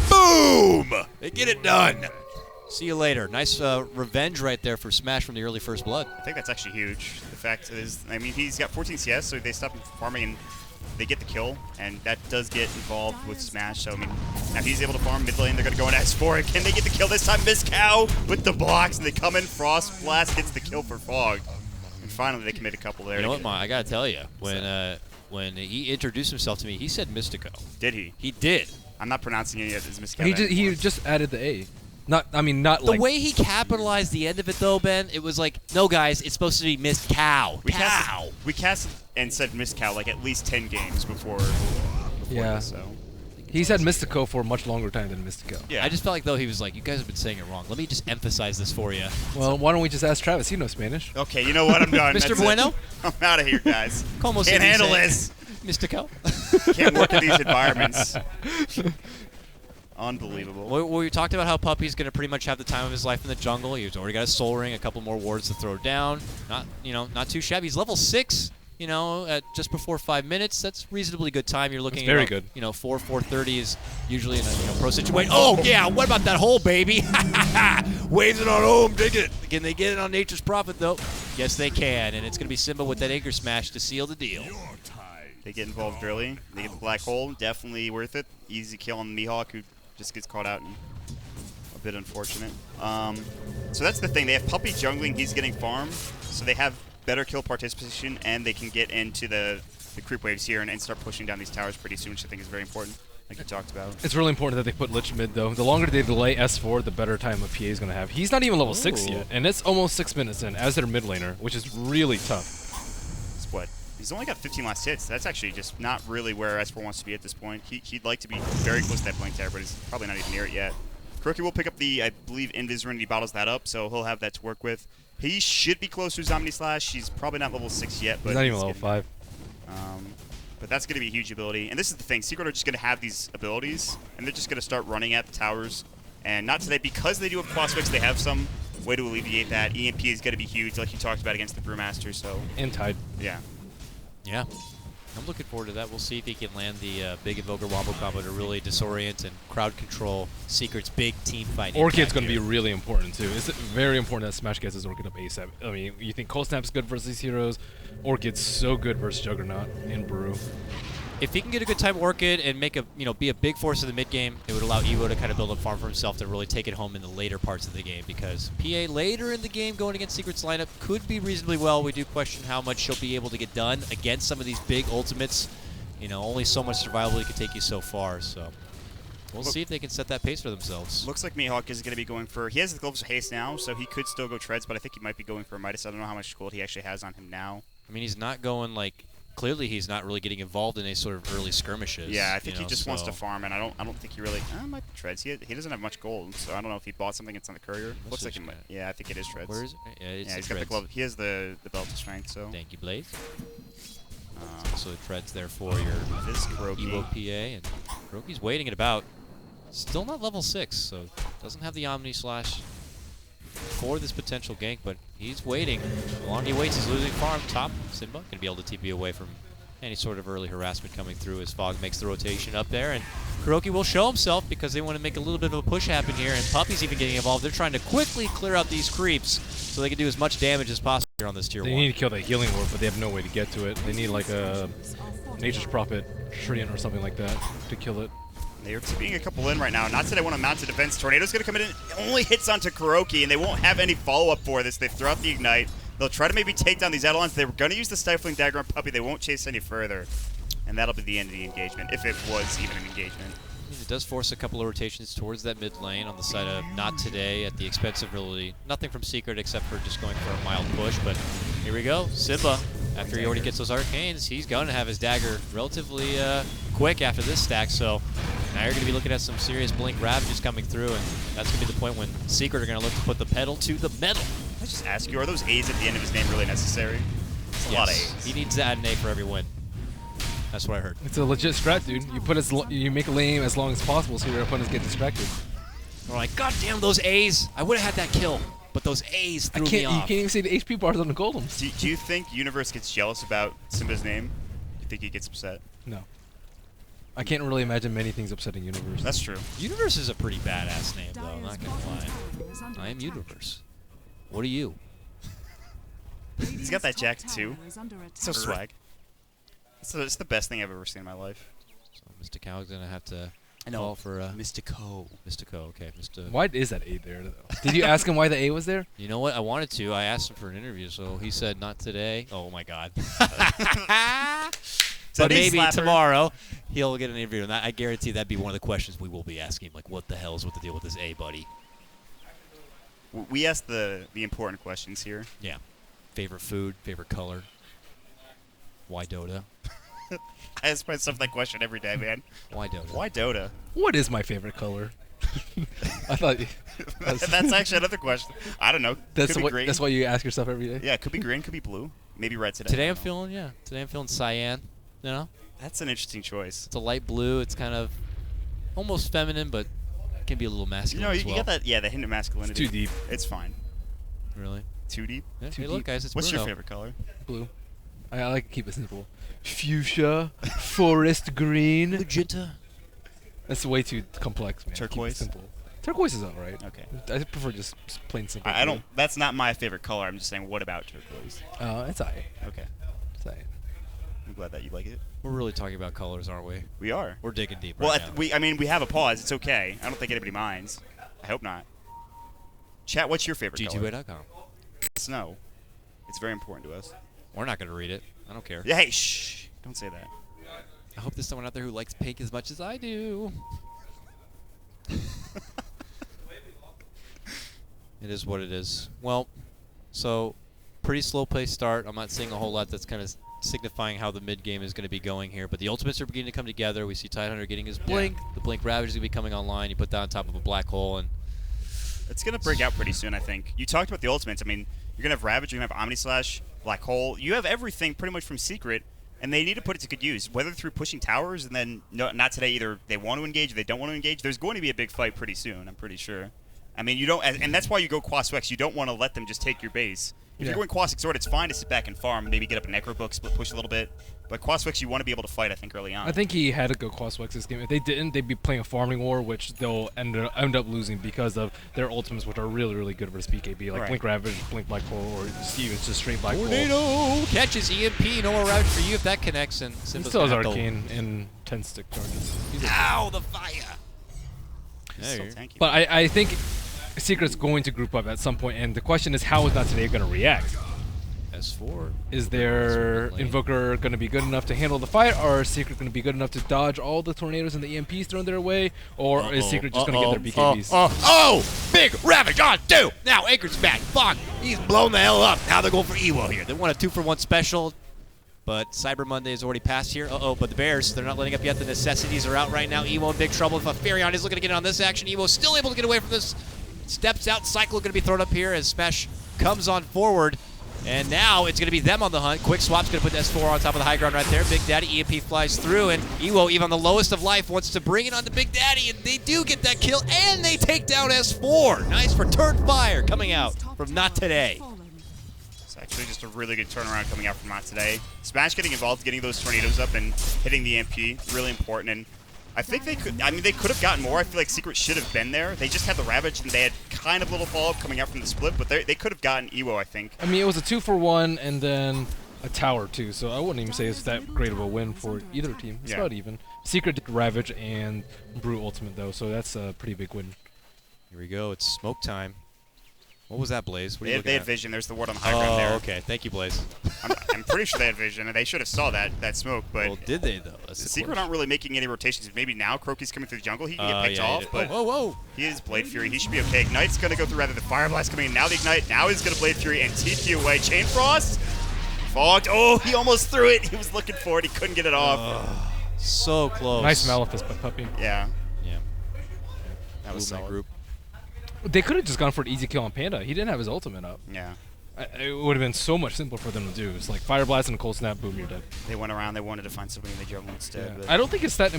Boom! They get it done. See you later. Nice revenge right there for Smash from the early first blood. I think that's actually huge. The fact is, I mean, he's got 14 CS, so they stop him from farming and they get the kill, and that does get involved with Smash. So, I mean, now he's able to farm mid lane. They're going to go in S4. Can they get the kill this time? Miss Cow with the blocks, and they come in. Frost Blast gets the kill for Fog. And finally, they commit a couple there. You know what, Ma? I got to tell you, when he introduced himself to me, he said Mystico. Did he? He did. I'm not pronouncing it as Miss Cow. He just added the A. Not The like way he capitalized the end of it, though, Ben, it was like, no, guys, it's supposed to be Miss Cow. We cast and said Miss Cow like at least 10 games before yeah. this, so. He's had Mystico for a much longer time than Mystico. Yeah. I just felt like, though, he was like, you guys have been saying it wrong. Let me just emphasize this for you. Well, why don't we just ask Travis? He knows Spanish. Okay, you know what? I'm done. Mr. That's Bueno? it. I'm out of here, guys. Como se Can't handle dice? this. Mystico? Can't work in these environments. Unbelievable. Well, we talked about how Puppy's going to pretty much have the time of his life in the jungle. He's already got a soul ring, a couple more wards to throw down. Not too shabby. He's level 6, at just before 5 minutes. That's reasonably good time. You're looking That's very at good. 4:30 is usually in a pro situation. Oh, yeah, what about that hole, baby? Waves it on home, dig it. Can they get it on Nature's Prophet, though? Yes, they can, and it's going to be Simba with that Anchor Smash to seal the deal. They get involved early. They get the black hole. Definitely worth it. Easy kill on the Mihawk, who just gets caught out and a bit unfortunate. So that's the thing. They have Puppy jungling. He's getting farm. So they have better kill participation, and they can get into the creep waves here and start pushing down these towers pretty soon, which I think is very important, like you talked about. It's really important that they put Lich mid, though. The longer they delay S4, the better time a PA is going to have. He's not even level 6 yet, and it's almost 6 minutes in as their mid laner, which is really tough. It's what? He's only got 15 last hits. That's actually just not really where S4 wants to be at this point. He'd like to be very close to that blink tower, but he's probably not even near it yet. KOTLguy will pick up the, I believe, Invis rune. He bottles that up, so he'll have that to work with. He should be close to his Omni Slash. He's probably not level 6 yet, but he's not even level 5. But that's going to be a huge ability. And this is the thing. Secret are just going to have these abilities, and they're just going to start running at the towers. And not today, because they do have Crossfix, they have some way to alleviate that. EMP is going to be huge, like you talked about against the Brewmaster. So And Tide. Yeah. Yeah. I'm looking forward to that. We'll see if he can land the big Invoker Wombo combo to really disorient and crowd control Secret's big team fight. Orchid's going to be really important, too. It's very important that Smash gets his Orchid up ASAP. I mean, you think Cold Snap's good versus these heroes. Orchid's so good versus Juggernaut in Brew. If he can get a good time Orchid and make be a big force in the mid game, it would allow Evo to kind of build a farm for himself to really take it home in the later parts of the game, because PA later in the game going against Secret's lineup could be reasonably well. We do question how much she'll be able to get done against some of these big ultimates. Only so much survivability can take you so far, so we'll see if they can set that pace for themselves. Looks like Mihawk is going to be going for... He has the Gloves of Haste now, so he could still go Treads, but I think he might be going for a Midas. I don't know how much gold he actually has on him now. I mean, he's not going, clearly he's not really getting involved in any sort of early skirmishes. Yeah, I think he just wants to farm, and I don't think he really... might be Treads. He doesn't have much gold, so I don't know if he bought something. It's on the courier. Looks like he might. Yeah, I think it is Treads. Where is it? Yeah, it's he's the got the Treads. glove. He has the belt of strength, so... Thank you, Blaze. So the Treads there for your this Evo PA, and KOTLguy's waiting at about... Still not level 6, so doesn't have the Omni Slash for this potential gank, but he's waiting. The longer he waits, he's losing farm. Top Simba gonna be able to TP away from any sort of early harassment coming through as Fog makes the rotation up there, and KOTLguy will show himself because they want to make a little bit of a push happen here, and Puppy's even getting involved. They're trying to quickly clear out these creeps so they can do as much damage as possible here on this tier 1. They need to kill that healing orb, but they have no way to get to it. They need like a Nature's Prophet Treant or something like that to kill it. They're being a couple in right now. Not that I want to mount a defense. Tornado's going to come in. It only hits onto KOTLguy, and they won't have any follow-up for this. They throw out the Ignite. They'll try to maybe take down these Eidolons. They were going to use the Stifling Dagger on Puppy. They won't chase any further. And that'll be the end of the engagement, if it was even an engagement. It does force a couple of rotations towards that mid lane on the side of not today at the expense of really nothing from Secret except for just going for a mild push. But here we go. Simba, after he already gets those arcanes, he's going to have his dagger relatively quick after this stack. So now you're going to be looking at some serious blink ravages coming through, and that's going to be the point when Secret are going to look to put the pedal to the metal. Can I just ask you, are those A's at the end of his name really necessary? It's a lot of A's. He needs to add an A for every win. That's what I heard. It's a legit strat, dude. You make a lane as long as possible so your opponents get distracted. We're like, God damn those A's! I would have had that kill, but those A's threw me off. You can't even see the HP bars on the golems. Do you think Universe gets jealous about Simba's name? Do you think he gets upset? No. I can't really imagine many things upsetting Universe. That's true. Universe is a pretty badass name, though. I'm not gonna lie. I am Universe. What are you? He's got that jacket too. So swag. It's the best thing I've ever seen in my life. So Mr. Cow's gonna have to call for Mystico. Mystico. Okay, Mr. Why is that A there, though? Did you ask him why the A was there? You know what? I wanted to. I asked him for an interview, so he said not today. Oh my God. But big maybe slapper. tomorrow he'll get an interview, and I guarantee that'd be one of the questions we will be asking him. Like, what the hell's with the deal with this A, buddy? We asked the important questions here. Yeah. Favorite food, favorite color. Why Dota? I ask myself that question every day, man. Why Dota? Why Dota? What is my favorite color? I thought That's actually another question. I don't know. that's could be green. what you ask yourself every day. Yeah, it could be green, could be blue. Maybe red today. Today I I'm don't know. feeling cyan. You know? That's an interesting choice. It's a light blue. It's kind of almost feminine, but can be a little You masculine know, as you well. get that, yeah, the hint of masculinity. It's too deep. It's fine. Really? Too deep? Yeah. Too Hey, look, deep. guys, it's What's Bruno. your favorite color? Blue. I like to keep it simple. Fuchsia, forest green. Magenta. That's way too complex, man. Keep it Turquoise? simple. Turquoise is alright. Okay. I prefer just plain simple. I don't. That's not my favorite color. I'm just saying, what about turquoise? It's alright. Okay. It's alright. I'm glad that you like it. We're really talking about colors, aren't we? We are. We're digging deep Well, right now. we have a pause. It's okay. I don't think anybody minds. I hope not. Chat, what's your favorite color? G2A.com. Snow. It's very important to us. We're not going to read it. I don't care. Yeah, hey, shh. Don't say that. I hope there's someone out there who likes pink as much as I do. It is what it is. Well, so pretty slow pace start. I'm not seeing a whole lot that's kind of signifying how the mid game is going to be going here. But the ultimates are beginning to come together. We see Tidehunter getting his blink. The blink Ravage is going to be coming online. You put that on top of a black hole, and It's going to break out pretty soon, I think. You talked about the ultimates. I mean, you're going to have Ravage, you're going to have Omni Slash, Black Hole. You have everything pretty much from Secret, and they need to put it to good use, whether through pushing towers and then not today either they want to engage or they don't want to engage. There's going to be a big fight pretty soon, I'm pretty sure. I mean, you don't, and that's why you go Quas Wex. You don't want to let them just take your base. If you're going Quas Exhort, it's fine to sit back and farm, maybe get up a Necro Book, split push a little bit. But Quas Wex, you want to be able to fight, I think, early on. I think he had to go Quaswex this game. If they didn't, they'd be playing a farming war, which they'll end up losing because of their ultimates, which are really, really good versus BKB, like Right. Blink Ravage, Blink Black Hole, or even just straight Black Hole. Tornado catches EMP. No more Ravage for you if that connects. And He Simba's still has gonna have to- Arcane and 10 stick charges. Ow, the fire. It's There still you go. tanky. But I think Secret's going to group up at some point, and the question is, how is Not Today going to react? S4. Is their Lane. Invoker going to be good enough to handle the fight, or is Secret going to be good enough to dodge all the tornadoes and the EMPs thrown their way, or is Secret just going to get their BKBs? Oh, big Ravage on 2. Now Anchor's back. Fuck. He's blown the hell up. Now they're going for Ewo here. They want a 2-for-1 special, but Cyber Monday is already passed here. But the Bears, they're not letting up yet. The necessities are out right now. Ewo in big trouble. If a Furion is looking to get in on this action, Ewo's still able to get away from this. Steps out. Cycle going to be thrown up here as Smash comes on forward. And now it's going to be them on the hunt. Quick Swap's going to put S4 on top of the high ground right there. Big Daddy EMP flies through, and Ewo, even on the lowest of life, wants to bring it on to Big Daddy, and they do get that kill, and they take down S4. Nice for Turn Fire coming out from Not Today. It's actually just a really good turnaround coming out from Maut today. Smash getting involved, getting those tornadoes up and hitting the EMP, really important. And I think they could have gotten more. I feel like Secret should have been there. They just had the Ravage, and they had kind of little follow-up coming out from the split, but they could have gotten Ewo, I think. I mean, it was a 2-for-1 and then a tower too, so I wouldn't even say it's that great of a win for either team. It's Yeah. about even. Secret did Ravage and Brew Ultimate though, so that's a pretty big win. Here we go. It's smoke time. What was that, Blaze? What are you They looking had at? vision. There's the ward on the high ground there. Oh, okay. Thank you, Blaze. I'm pretty sure they had vision, and they should have saw that smoke, but Well, did they, though? That's the Secret question. aren't really making any rotations. Maybe now Croaky's coming through the jungle. He can Oh, get picked yeah, off, he did. but Whoa. he is Blade Fury. He should be okay. Ignite's going to go through rather than Fire Blast coming in. Now the Ignite. Now he's going to Blade Fury and TP away. Chain Frost. Fogged. Oh, he almost threw it. He was looking for it. He couldn't get it off. So close. Nice Malefice by Puppy. Yeah. Yeah. That was Movement solid. group. They could have just gone for an easy kill on Panda. He didn't have his ultimate up. Yeah. It would have been so much simpler for them to do. It's like Fire Blast and a Cold Snap, boom, you're dead. They went around. They wanted to find somebody in the jungle instead. But I don't think it's that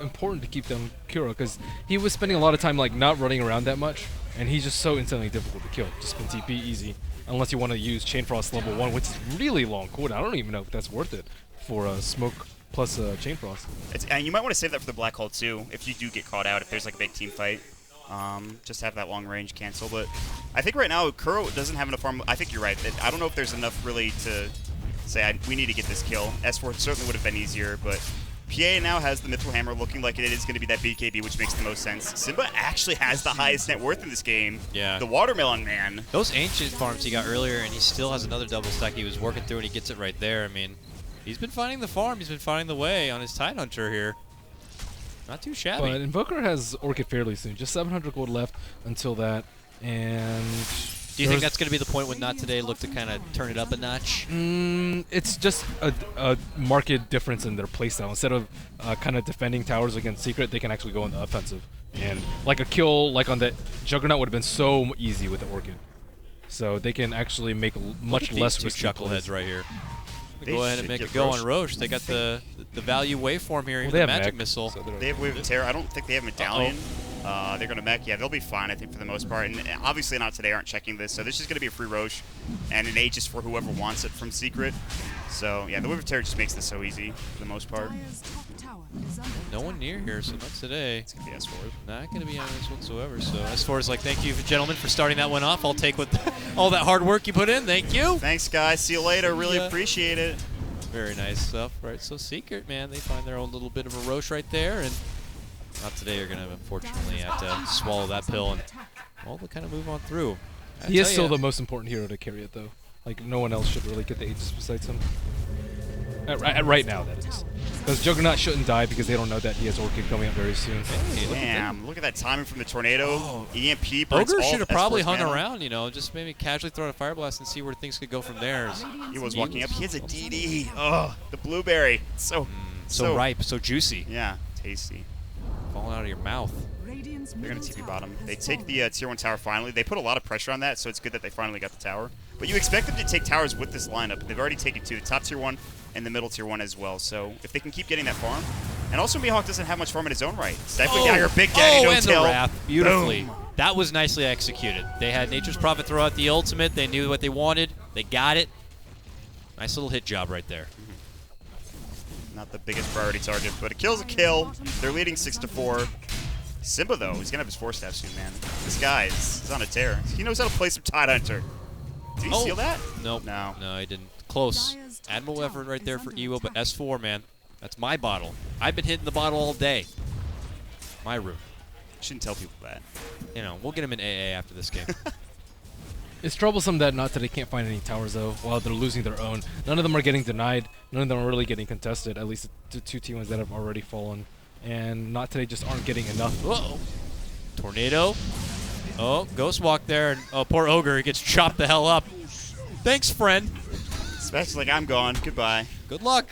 important to keep them Kuro because he was spending a lot of time like not running around that much, and he's just so insanely difficult to kill. Just spin TP easy, unless you want to use Chain Frost level 1, which is really long cooldown. I don't even know if that's worth it for Smoke plus Chain Frost. and you might want to save that for the Black Hole too, if you do get caught out, if there's like a big team fight. Just have that long range cancel. But I think right now Kuro doesn't have enough farm. I think you're right. I don't know if there's enough really to say we need to get this kill. S4 certainly would have been easier, but PA now has the Mithril Hammer looking like it is going to be that BKB, which makes the most sense. Simba actually has the highest net worth in this game. Yeah. The Watermelon Man. Those ancient farms he got earlier, and he still has another double stack he was working through, and he gets it right there. I mean, He's been finding the farm. He's been finding the way on his Tidehunter here. Not too shabby. But Invoker has Orchid fairly soon. Just 700 gold left until that. And do you think that's going to be the point when Not Today look to kind of turn it up a notch? It's just a marked difference in their playstyle. Instead of kind of defending towers against Secret, they can actually go on the offensive. And like a kill like on the Juggernaut would have been so easy with the Orchid. So they can actually make much less risky chuckleheads right here. They go ahead and make a go on Roche. They got the value waveform here, they the have magic mech, missile. so They have Wave of Terror. I don't think they have Medallion. They're going to mech. Yeah, they'll be fine, I think, for the most part. And obviously Not Today aren't checking this, so this is going to be a free Roche and an Aegis for whoever wants it from Secret. So, yeah, the Wave of Terror just makes this so easy for the most part. No one near here, so Not Today. It's going to be S4. Not going to be on this whatsoever. So S4 is like, thank you, gentlemen, for starting that one off. I'll take with all that hard work you put in. Thank you. Thanks, guys. See you later. Really appreciate it. Very nice stuff, right? So Secret, man, they find their own little bit of a Roche right there, and Not Today are going to unfortunately have to swallow that pill, and well, they'll kind of move on through. He is still the most important hero to carry it, though. Like, no one else should really get the Aegis besides him. Right now, that is. Because Juggernaut shouldn't die because they don't know that he has Orchid coming up very soon. Hey, Damn, look at that timing from the Tornado. EMP burns Ogre all should have probably S4's hung mana. around, you know, just maybe casually throw a Fire Blast and see where things could go from there. He was walking up. He has a DD. Oh, the blueberry. So ripe, so juicy. Yeah, tasty. Falling out of your mouth. They're going to TP bottom. They take the tier 1 tower finally. They put a lot of pressure on that, so it's good that they finally got the tower. But you expect them to take towers with this lineup. They've already taken 2, the top tier 1 and the middle tier 1 as well. So if they can keep getting that farm. And also Mihawk doesn't have much farm in his own right. Stifling Dagger, Big Daddy, and the No-Tail. Wrath. Beautifully. Boom. That was nicely executed. They had Nature's Prophet throw out the ultimate. They knew what they wanted. They got it. Nice little hit job right there. Not the biggest priority target, but a kill's a kill. They're leading 6-4. Simba, though, he's going to have his 4-staff soon, man. This guy is on a tear. He knows how to play some Tidehunter. Did he steal that? Nope. No. No, he didn't. Close. Admirable effort right there for Ewo, but S4, man. That's my bottle. I've been hitting the bottle all day. My room. Shouldn't tell people that. You know, we'll get him in AA after this game. It's troublesome that Not Today can't find any towers, though, while they're losing their own. None of them are getting denied. None of them are really getting contested, at least the 2 T1s that have already fallen. And Not Today just aren't getting enough. Uh-oh. Tornado. Oh, Ghost Walk there. And, oh, poor Ogre. He gets chopped the hell up. Thanks, friend. Especially like I'm gone. Goodbye. Good luck.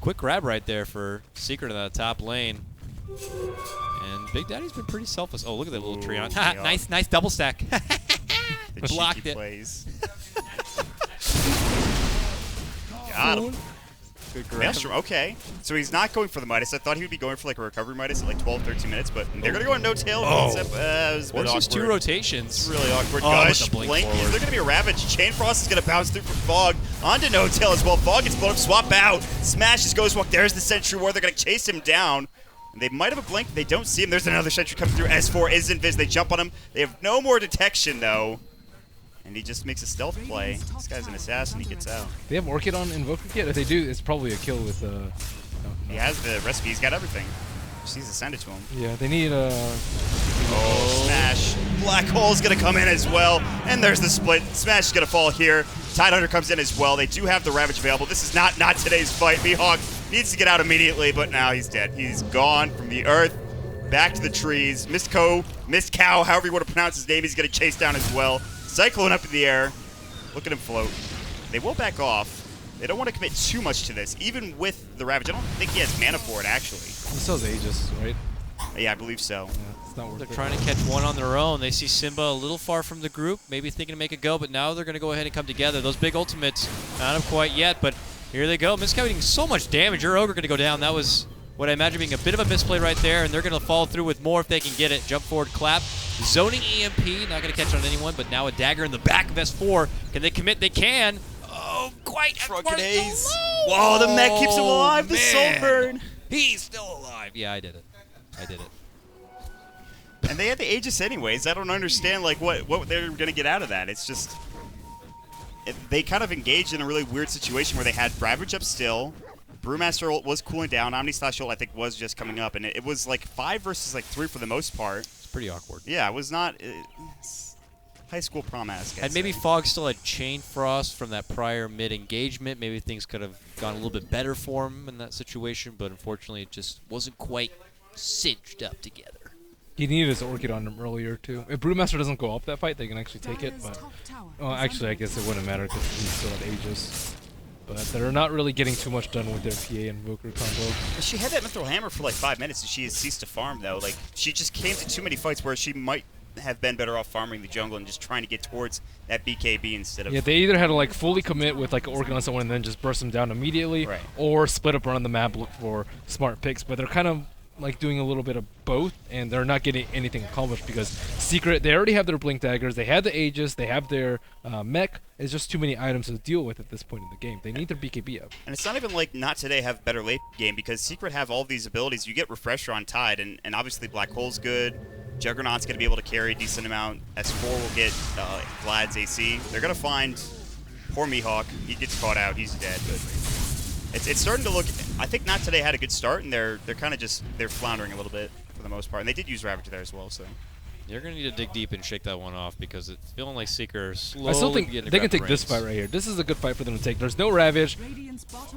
Quick grab right there for Secret in that top lane. And Big Daddy's been pretty selfless. Oh, look at that little tree on. Yeah. Nice double stack. The Blocked cheeky it. plays. Got him. Good grab. Maelstrom, okay. So he's not going for the Midas. I thought he would be going for like a recovery Midas at like 12, 13 minutes, but they're going to go on no-tail. It was a bit Or just 2 awkward. rotations. It's really awkward. Oh, with Gush, the blink Blankies, forward. they're going to be a Ravage. Chain Frost is going to bounce through from Fog onto no-tail as well. Fog gets blown up, swap out. Smashes Ghost Walk. There's the Sentry War. They're going to chase him down. And they might have a blink. They don't see him. There's another Sentry coming through. S4 is invis. They jump on him. They have no more detection, though. And he just makes a stealth play. This guy's an assassin. He gets out. They have Orchid on Invoker yet? If they do, it's probably a kill with... He has the recipe. He's got everything. Just needs to send it to him. Yeah, they need... Oh, Smash. Black Hole's going to come in as well. And there's the split. Smash is going to fall here. Tidehunter comes in as well. They do have the Ravage available. This is not today's fight. Mihawk needs to get out immediately, but now he's dead. He's gone from the earth back to the trees. Mist Cow, however you want to pronounce his name, he's going to chase down as well. Cyclone up in the air. Look at him float. They will back off. They don't want to commit too much to this, even with the Ravage. I don't think he has mana for it, actually. He still has Aegis, right? Yeah, I believe so. Yeah, it's not worth They're it. trying to catch one on their own. They see Simba a little far from the group, maybe thinking to make a go, but now they're going to go ahead and come together. Those big ultimates, not up quite yet, but here they go. Miscow eating so much damage. Your Ogre going to go down. That was what I imagine being a bit of a misplay right there, and they're going to follow through with more if they can get it. Jump forward, clap. Zoning EMP, not going to catch on anyone, but now a dagger in the back of S4. Can they commit? They can. Oh, quite. Drunken Ace. Whoa, the mech keeps him alive. The soul burn. He's still alive. Yeah, I did it. I did it. And they had the Aegis anyways. I don't understand like what they're going to get out of that. It's just they kind of engaged in a really weird situation where they had Ravage up still. Brewmaster ult was cooling down. Omni/ult I think was just coming up, and it was like 5 versus like 3 for the most part. It's pretty awkward. Yeah, it was not. high school prom-esque. And maybe Fog still had Chain Frost from that prior mid-engagement. Maybe things could have gone a little bit better for him in that situation, but unfortunately it just wasn't quite cinched up together. He needed his Orchid on him earlier, too. If Brewmaster doesn't go up that fight, they can actually take it, but... Well, actually, I guess it wouldn't matter because he's still at Aegis. But they're not really getting too much done with their PA and Invoker combo. She had that Mithril Hammer for like 5 minutes, and she has ceased to farm, though. Like, she just came to too many fights where she might have been better off farming the jungle and just trying to get towards that BKB instead of... Yeah, they either had to like fully commit with like an Orchid on someone and then just burst them down immediately, right, or split up around the map, look for smart picks. But they're kind of like doing a little bit of both, and they're not getting anything accomplished because Secret, they already have their Blink Daggers, they have the Aegis, they have their mech. It's just too many items to deal with at this point in the game. They need their BKB up. And it's not even like Not Today have better late game because Secret have all these abilities. You get Refresher on Tide, and obviously Black Hole's good. Juggernaut's going to be able to carry a decent amount. S4 will get Vlad's AC. They're going to find poor Mihawk. He gets caught out. He's dead, but... It's starting to look. I think Not Today had a good start, and they're kind of just floundering a little bit for the most part. And they did use Ravager there as well, so you're gonna need to dig deep and shake that one off because it's feeling like Seeker slowly. I still think getting they can take this fight right here. This is a good fight for them to take. There's no Ravage.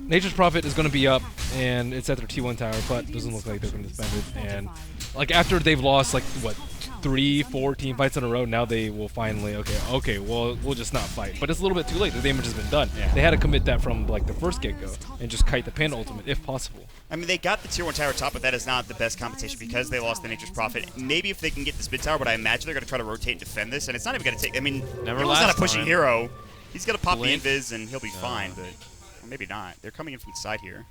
Nature's Prophet is going to be up, and it's at their T1 tower, but it doesn't look like they're going to defend it. And like after they've lost like what 3-4 team fights in a row, now they will finally okay, well we'll just not fight. But it's a little bit too late. The damage has been done. Yeah. They had to commit that from like the first get-go and just kite the Panda ultimate if possible. I mean, they got the Tier 1 tower top, but that is not the best competition because they lost the Nature's Prophet. Maybe if they can get this mid tower, but I imagine they're going to try to rotate and defend this, and it's not even going to take... I mean, Never's not a pushing hero. He's going to pop Blink. the invis, and he'll be fine, but... Or maybe not. They're coming in from the side here.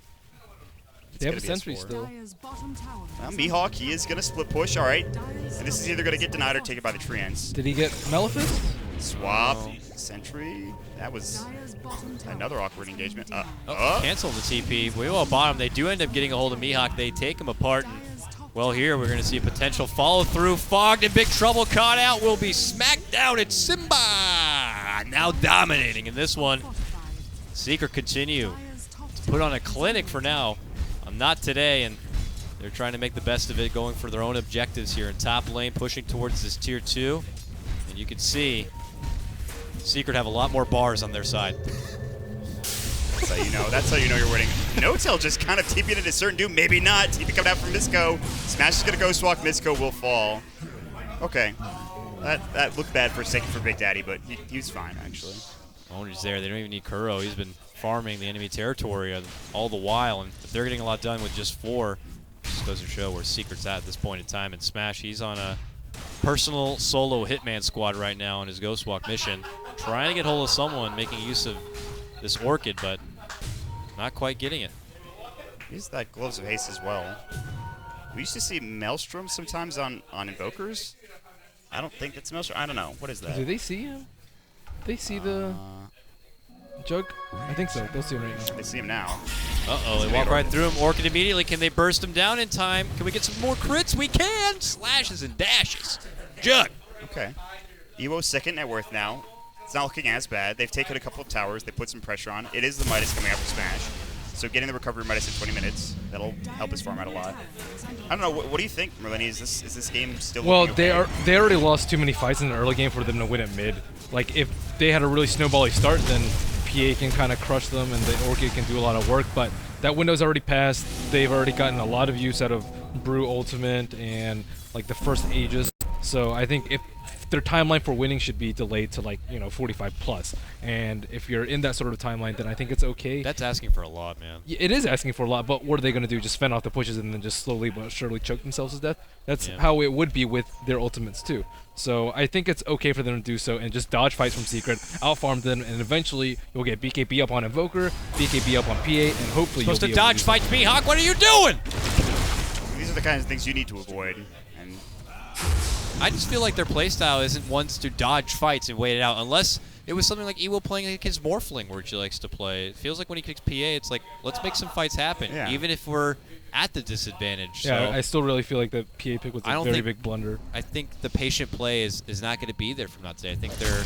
They have a sentry still. Well, Mihawk, he is going to split push, all right. And this is either going to get denied or taken by the Treants. Did he get Malefice? Swap, sentry. That was another awkward engagement. Cancel the TP. Way well bottom. They do end up getting a hold of Mihawk. They take him apart. And, well, here we're going to see a potential follow through. Fogged in big trouble. Caught out. Will be smacked down. It's Simba now dominating in this one. Seeker continue to put on a clinic for now. Not today, and they're trying to make the best of it, going for their own objectives here in top lane, pushing towards this tier 2. And you can see Secret have a lot more bars on their side. That's how you know. That's how you know you're winning. No-Tail just kind of TP'd into certain doom. Maybe not. TP coming out from Misko. Smash is going to Ghost Walk. Misko will fall. Okay. That looked bad for a second for Big Daddy, but he was fine, actually. Owner's there. They don't even need Kuro. He's been farming the enemy territory all the while, and if they're getting a lot done with just 4, just goes to show where Secret's at this point in time. And Smash, he's on a personal solo hitman squad right now on his Ghost Walk mission, trying to get hold of someone, making use of this Orchid, but not quite getting it. He's that Gloves of Haste as well. We used to see Maelstrom sometimes on Invokers. I don't think that's Maelstrom. I don't know. What is that? Do they see him? They see the Jug? I think so. They'll see him right now. They see him now. Uh-oh, they walk right through him. Orchid immediately. Can they burst him down in time? Can we get some more crits? We can! Slashes and dashes. Jug. Okay. Ewo's second net worth now. It's not looking as bad. They've taken a couple of towers. They put some pressure on. It is the Midas coming out for Smash. So getting the recovery Midas in 20 minutes, that'll help his farm out a lot. I don't know. What do you think, Merlini? Is this game still looking okay? They already lost too many fights in the early game for them to win at mid. Like, if they had a really snowbally start, then PA can kind of crush them and the Orchid can do a lot of work, but that window's already passed. They've already gotten a lot of use out of Brew Ultimate and like the first Aegis. So I think if their timeline for winning should be delayed to like 45 plus, and if you're in that sort of timeline, then I think it's okay. That's asking for a lot, man. It is asking for a lot, but what are they going to do? Just fend off the pushes and then just slowly but surely choke themselves to death? That's how it would be with their ultimates too. So I think it's okay for them to do so and just dodge fights from Secret, outfarm them, and eventually you'll get BKB up on Invoker, BKB up on PA, and hopefully you'll be able to dodge fight Mihawk. What are you doing? These are the kinds of things you need to avoid. And I just feel like their playstyle isn't ones to dodge fights and wait it out, unless it was something like Ewo playing against Morphling, where he likes to play. It feels like when he kicks PA, it's like, let's make some fights happen, even if we're at the disadvantage. Yeah, so I still really feel like the PA pick was a very big blunder. I think the patient play is not going to be there from Not Today. I think they're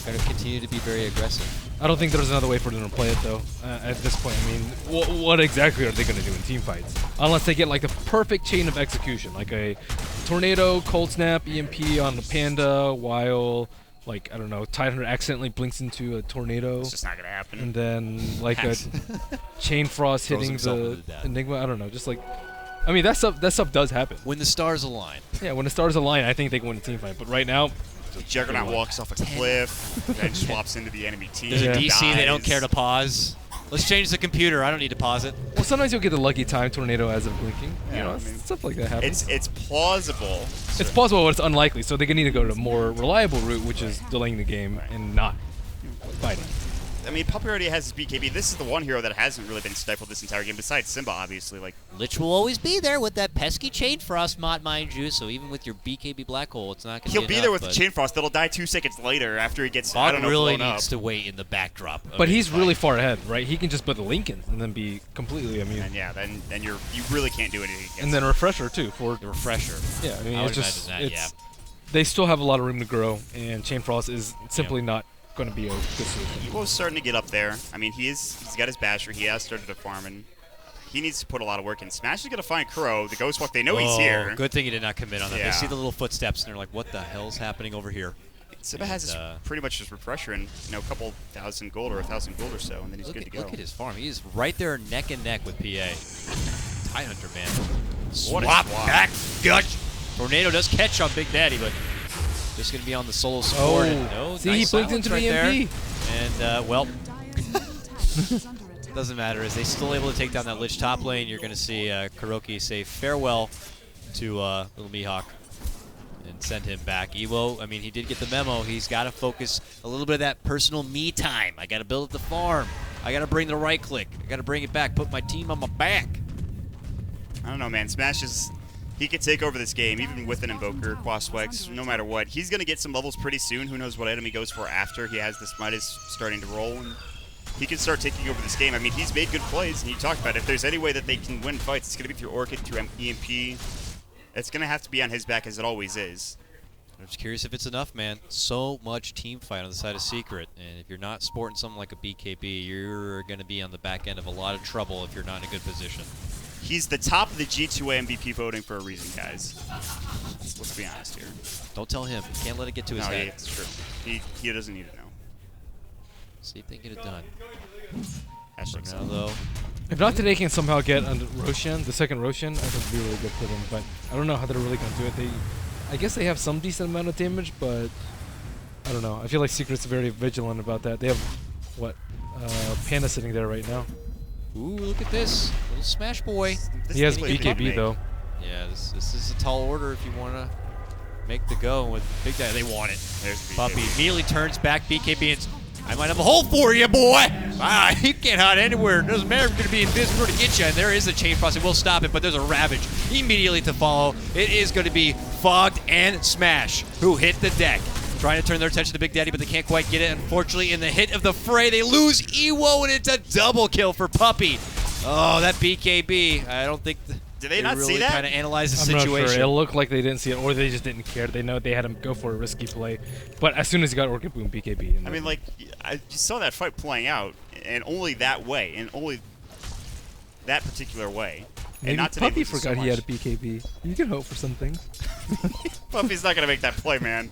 going to continue to be very aggressive. I don't think there's another way for them to play it, though, at this point. I mean, what exactly are they going to do in team fights? Unless they get, like, the perfect chain of execution, like a Tornado, Cold Snap, EMP on the Panda, while, like, I don't know, Tidehunter accidentally blinks into a tornado. It's just not gonna happen. And then like a Chain Frost Throws hitting himself the into death. Enigma. I don't know, just like, I mean, that stuff does happen. When the stars align. Yeah, when the stars align, I think they can win a team fight. But right now, Juggernaut walks off a cliff, then swaps into the enemy team. There's a DC, they don't dies. care to pause. Let's change the computer. I don't need to pause it. well, sometimes you'll get the lucky time tornado as of blinking. Yeah, You know, I mean, stuff like that happens. It's plausible. It's possible, but it's unlikely. So they need to go to a more reliable route, which is delaying the game and not fighting. I mean, Puppy already has his BKB. This is the one hero that hasn't really been stifled this entire game, besides Simba, obviously. Like, Lich will always be there with that pesky Chain Frost mod, mind you. So even with your BKB Black Hole, it's not going to he'll be be enough, there with the but Chain Frost. That'll die 2 seconds later after he gets, I Fog don't know, really blown needs up. to wait in the backdrop. of But his he's fight. really far ahead, right? He can just put the Lincoln and then be completely immune. And yeah, then you really can't do anything against And then a refresher too for The refresher. yeah. I mean, I would it's just imagine that, they still have a lot of room to grow, and Chain Frost is simply not going to be a good solution. Evo's starting to get up there. I mean, he's got his basher. He has started to farm, and he needs to put a lot of work in. Smash is going to find Kuro, the Ghost Walk. They know he's here. Good thing he did not commit on that. Yeah. They see the little footsteps, and they're like, what the hell's happening over here? Simba has his pretty much just refresher and a couple thousand gold or 1,000 gold or so, and then he's good to go. Look at his farm. He's right there neck and neck with PA. Tidehunter, man. What a Swap swap. back, gush. Tornado does catch on Big Daddy, but just going to be on the solo support. Oh. And no, See, nice he blinked silence into right the there. EMP. And, well, doesn't matter. As they still able to take down that Lich top lane, you're going to see Kuroki say farewell to little Mihawk and send him back. Evo, I mean, he did get the memo. He's got to focus a little bit of that personal me time. I got to build up the farm. I got to bring the right click. I got to bring it back, put my team on my back. I don't know, man. Smash is... He could take over this game, even with an Invoker, Quaswex, no matter what. He's going to get some levels pretty soon. Who knows what item he goes for after he has this Midas starting to roll. And he can start taking over this game. I mean, he's made good plays, and you talked about it. If there's any way that they can win fights, it's going to be through Orchid, through EMP. It's going to have to be on his back, as it always is. I'm just curious if it's enough, man. So much team fight on the side of Secret, and if you're not sporting something like a BKB, you're going to be on the back end of a lot of trouble if you're not in a good position. He's the top of the G2A MVP voting for a reason, guys. Let's be honest here. Don't tell him. Can't let it get to his No, head. it's true. He doesn't need to know. See if they can get it done. Hashtag For so. now, though, If not today, can somehow get on Roshan, the second Roshan, I think it'd be really good for them. But I don't know how they're really going to do it. I guess they have some decent amount of damage, but I don't know. I feel like Secret's very vigilant about that. They have, what, Panda sitting there right now. ooh, look at this. Little Smash Boy. This He has is really BKB, though. Yeah, this is a tall order if you want to make the go with Big Daddy. They want it. There's the Puppy BKB. immediately turns back. BKB and I might have a hole for you, boy. Ah, you can't hide anywhere. It doesn't matter if you're going to be invisible to get you. And there is a Chain Frost. It will stop it, but there's a Ravage immediately to follow. It is going to be Fogged and Smash who hit the deck. Trying to turn their attention to Big Daddy, but they can't quite get it. Unfortunately, in the hit of the fray, they lose Ewo, and it's a double kill for Puppy. Oh, that BKB. I don't think Did they not really see that? kind of analyze the I'm situation. not sure. It looked like they didn't see it, or they just didn't care. They know they had him go for a risky play. But as soon as he got Orchid Boom, BKB. And I mean, like, I just saw that fight playing out, and only that way, and only that particular way. maybe And not today. Puppy loses forgot so he had much. a BKB. You can hope for some things. Puppy's not gonna make that play, man.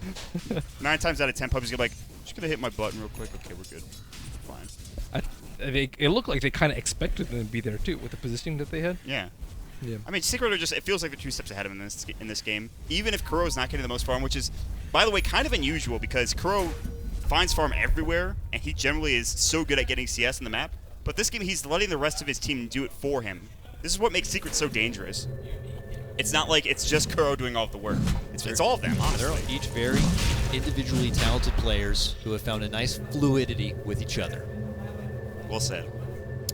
9 times out of 10, Puppy's gonna be like, just gonna hit my button real quick. Okay, we're good. Fine. It looked like they kind of expected them to be there too, with the positioning that they had. Yeah. Yeah. I mean, Secret are it feels like they're 2 steps ahead of him in this game. Even if Kuro's not getting the most farm, which is, by the way, kind of unusual because Kuro finds farm everywhere, and he generally is so good at getting CS in the map. But this game, he's letting the rest of his team do it for him. This is what makes Secret so dangerous. It's not like it's just Kuro doing all of the work. It's all of them, They're honestly. each very individually talented players who have found a nice fluidity with each other. Well said.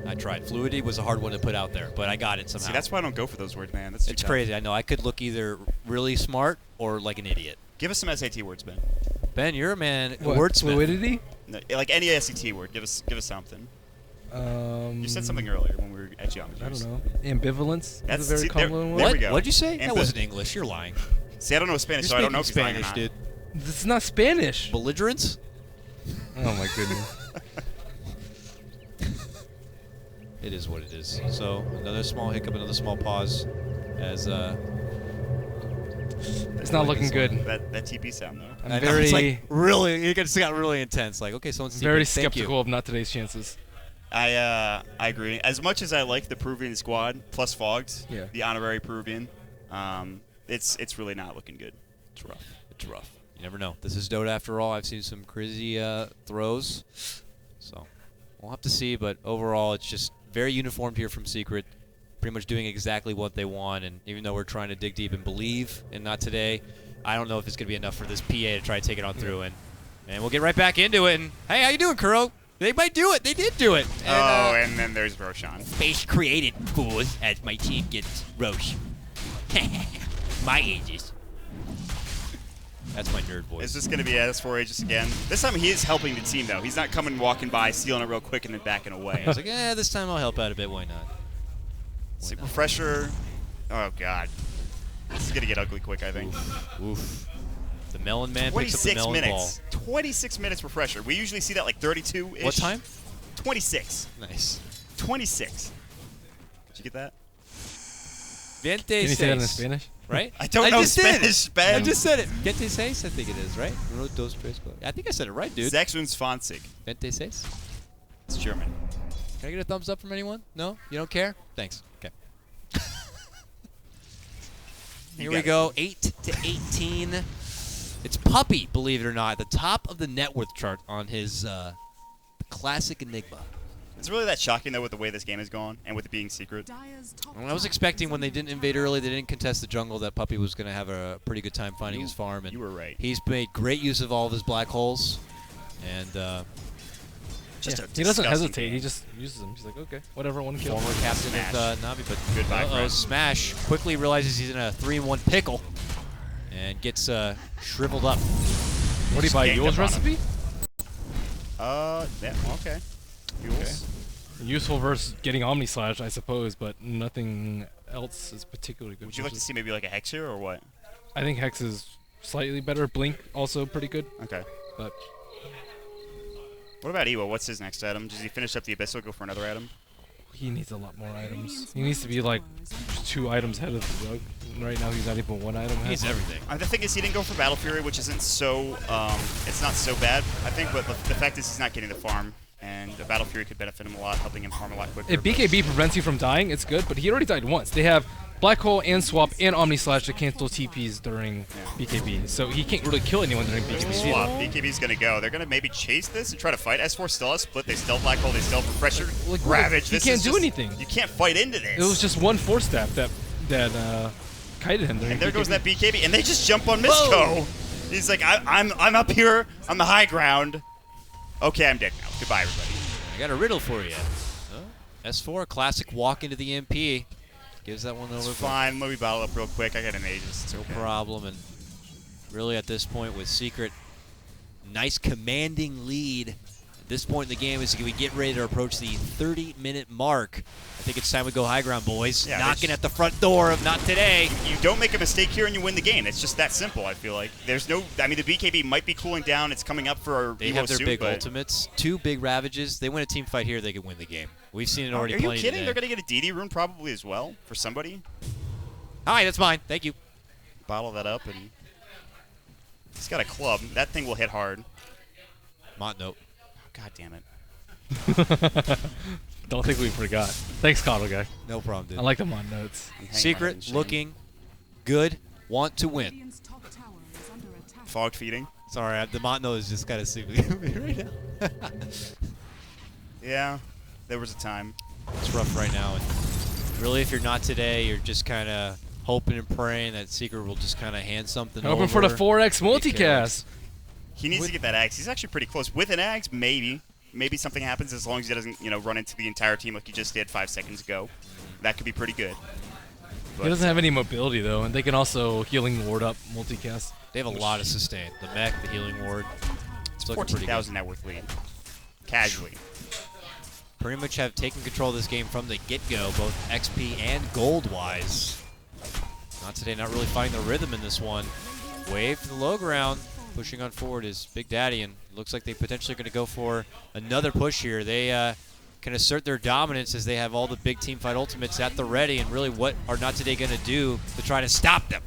I tried. Fluidity was a hard one to put out there, but I got it somehow. See, that's why I don't go for those words, man. That's too It's tough. crazy. I know. I could look either really smart or like an idiot. Give us some SAT words, Ben. Ben, you're a man. What, Wordsmith. fluidity? No, like any SAT word. Give us something. You said something Mm. earlier when we were at geometry. I don't know. Ambivalence. That's- That's a very see, there- common there one. What? we go. What'd you say? And That wasn't English. You're lying. See, I don't know Spanish, You're so I don't know if speaking he's lying or Spanish, not. dude. This is not Spanish. Belligerence? Oh my goodness. It is what it is. So another small hiccup, another small pause, as It's not looking good. That TP sound though. I'm I know, very, it's like really, it just got really intense. Like, okay, someone's very thank you. skeptical of not today's chances. I agree. As much as I like the Peruvian squad plus Fogged, Yeah. the honorary Peruvian, it's really not looking good. It's rough. It's rough. You never know. This is Dota after all. I've seen some crazy throws, so we'll have to see. But overall, it's just very uniformed here from Secret, pretty much doing exactly what they want. And even though we're trying to dig deep and believe in not today, I don't know if it's going to be enough for this PA to try to take it on through. And we'll get right back into it. And hey, how you doing, Kuro? They might do it. They did do it. And, And then there's Roshan. Space created, fools, as my team gets Roche. My ages. that's my nerd voice. It's just going to be S4 Aegis again. This time he is helping the team, though. He's not coming walking by, stealing it real quick, and then backing away. I was like, this time I'll help out a bit. Why not? See, Refresher. Oh, God. This is going to get ugly quick, I think. Oof. The Melon Man picks up the 26 melon minutes. 26 minutes Refresher. We usually see that like 32-ish. What time? 26. Nice. 26. Did you get that? 26. Can you say that in Spanish? Right? I don't know just did Spanish, it. Ben. I just said it. 26, I think it is, right? Uno, dos, tres, cuatro. I think I said it right, dude. 26. 26. It's German. Can I get a thumbs up from anyone? No? You don't care? Thanks. Okay. Here we go. 8 to 18. It's Puppy, believe it or not, at the top of the net worth chart on his classic Enigma. It's really that shocking, though, with the way this game has gone and with it being secret. I was expecting when they didn't invade early, they didn't contest the jungle, that Puppy was going to have a pretty good time finding his farm. And you were right. He's made great use of all of his black holes. And He doesn't hesitate. He just uses them. He's like, okay, whatever, one kill. former captain Smash. of Navi, but Goodbye, friend. Smash quickly realizes he's in a 3-in-1 pickle and gets shriveled up. What do you buy? ganged Yule's up on him. recipe? Yeah, okay. Yules. Useful versus getting Omni Slash, I suppose, but nothing else is particularly good. Would you like to see maybe like a Hex here or what? I think Hex is slightly better. Blink also pretty good, Okay. but What about Ewo? What's his next item? Does he finish up the Abyssal, go for another item? he needs a lot more items. He needs to be like 2 items ahead of the Rogue. Right now he's not even 1 item ahead. He's everything. The thing is, he didn't go for Battle Fury, which isn't so, it's not so bad, I think, but the fact is he's not getting the farm, and the Battle Fury could benefit him a lot, helping him farm a lot quicker. If BKB prevents you from dying, it's good, but he already died once. They have Black Hole and Swap and Omni Slash to cancel TPs during BKB, so he can't really kill anyone during BKB. Swap. BKB's going to go. They're going to maybe chase this and try to fight. S4 still has split. They still have Black Hole. They still have Refresher. Like, Ravage. he This can't is do just- anything. You can't fight into this. It was just one 4-step that kited him during And there goes BKB. that BKB, and they just jump on Misco. He's like, I'm up here on the high ground. Okay, I'm dead now. Goodbye, everybody. I got a riddle for you. S4, classic walk into the MP. Gives that one over. It's fine. Let me battle up real quick. I got an Aegis. It's No okay. problem. And really at this point with Secret, nice commanding lead. At this point in the game, as we get ready to approach the 30-minute mark, I think it's time we go high ground, boys. Yeah, Knocking at the front door of not today. You don't make a mistake here and you win the game. It's just that simple, I feel like. There's no... I mean, the BKB might be cooling down. It's coming up for They Evo have their soon, big but ultimates, 2 big Ravages. They win a team fight here, they could win the game. We've seen it already Are you plenty kidding? today. They're going to get a DD rune probably as well for somebody. Hi, that's mine. Thank you. Bottle that up and... He's got a club. That thing will hit hard. Mont note. God damn it. Don't think we forgot. Thanks, KOTLguy. No problem, dude. I like them on notes. I'm hanging my head in Secret, shame. looking good, want to win. Fog feeding. Sorry, the Mont note is just kind of sleeping me right now. Yeah, there was a time. It's rough right now. And really, if you're not today, you're just kind of hoping and praying that Secret will just kind of hand something over. Hoping for the 4x multicast. He needs to get that Axe. He's actually pretty close. With an Axe, maybe. Maybe something happens as long as he doesn't, run into the entire team like he just did 5 seconds ago. That could be pretty good. He doesn't have any mobility, though, and they can also healing ward up multicast. They have a lot of sustain. The mech, the healing ward. It's looking pretty good. 14,000 net worth lead. Casually. Pretty much have taken control of this game from the get-go, both XP and gold-wise. Not today, not really finding the rhythm in this one. Wave to the low ground. Pushing on forward is Big Daddy, and it looks like they potentially going to go for another push here. They can assert their dominance as they have all the big team fight ultimates at the ready, and really what are Not Today going to do to try to stop them?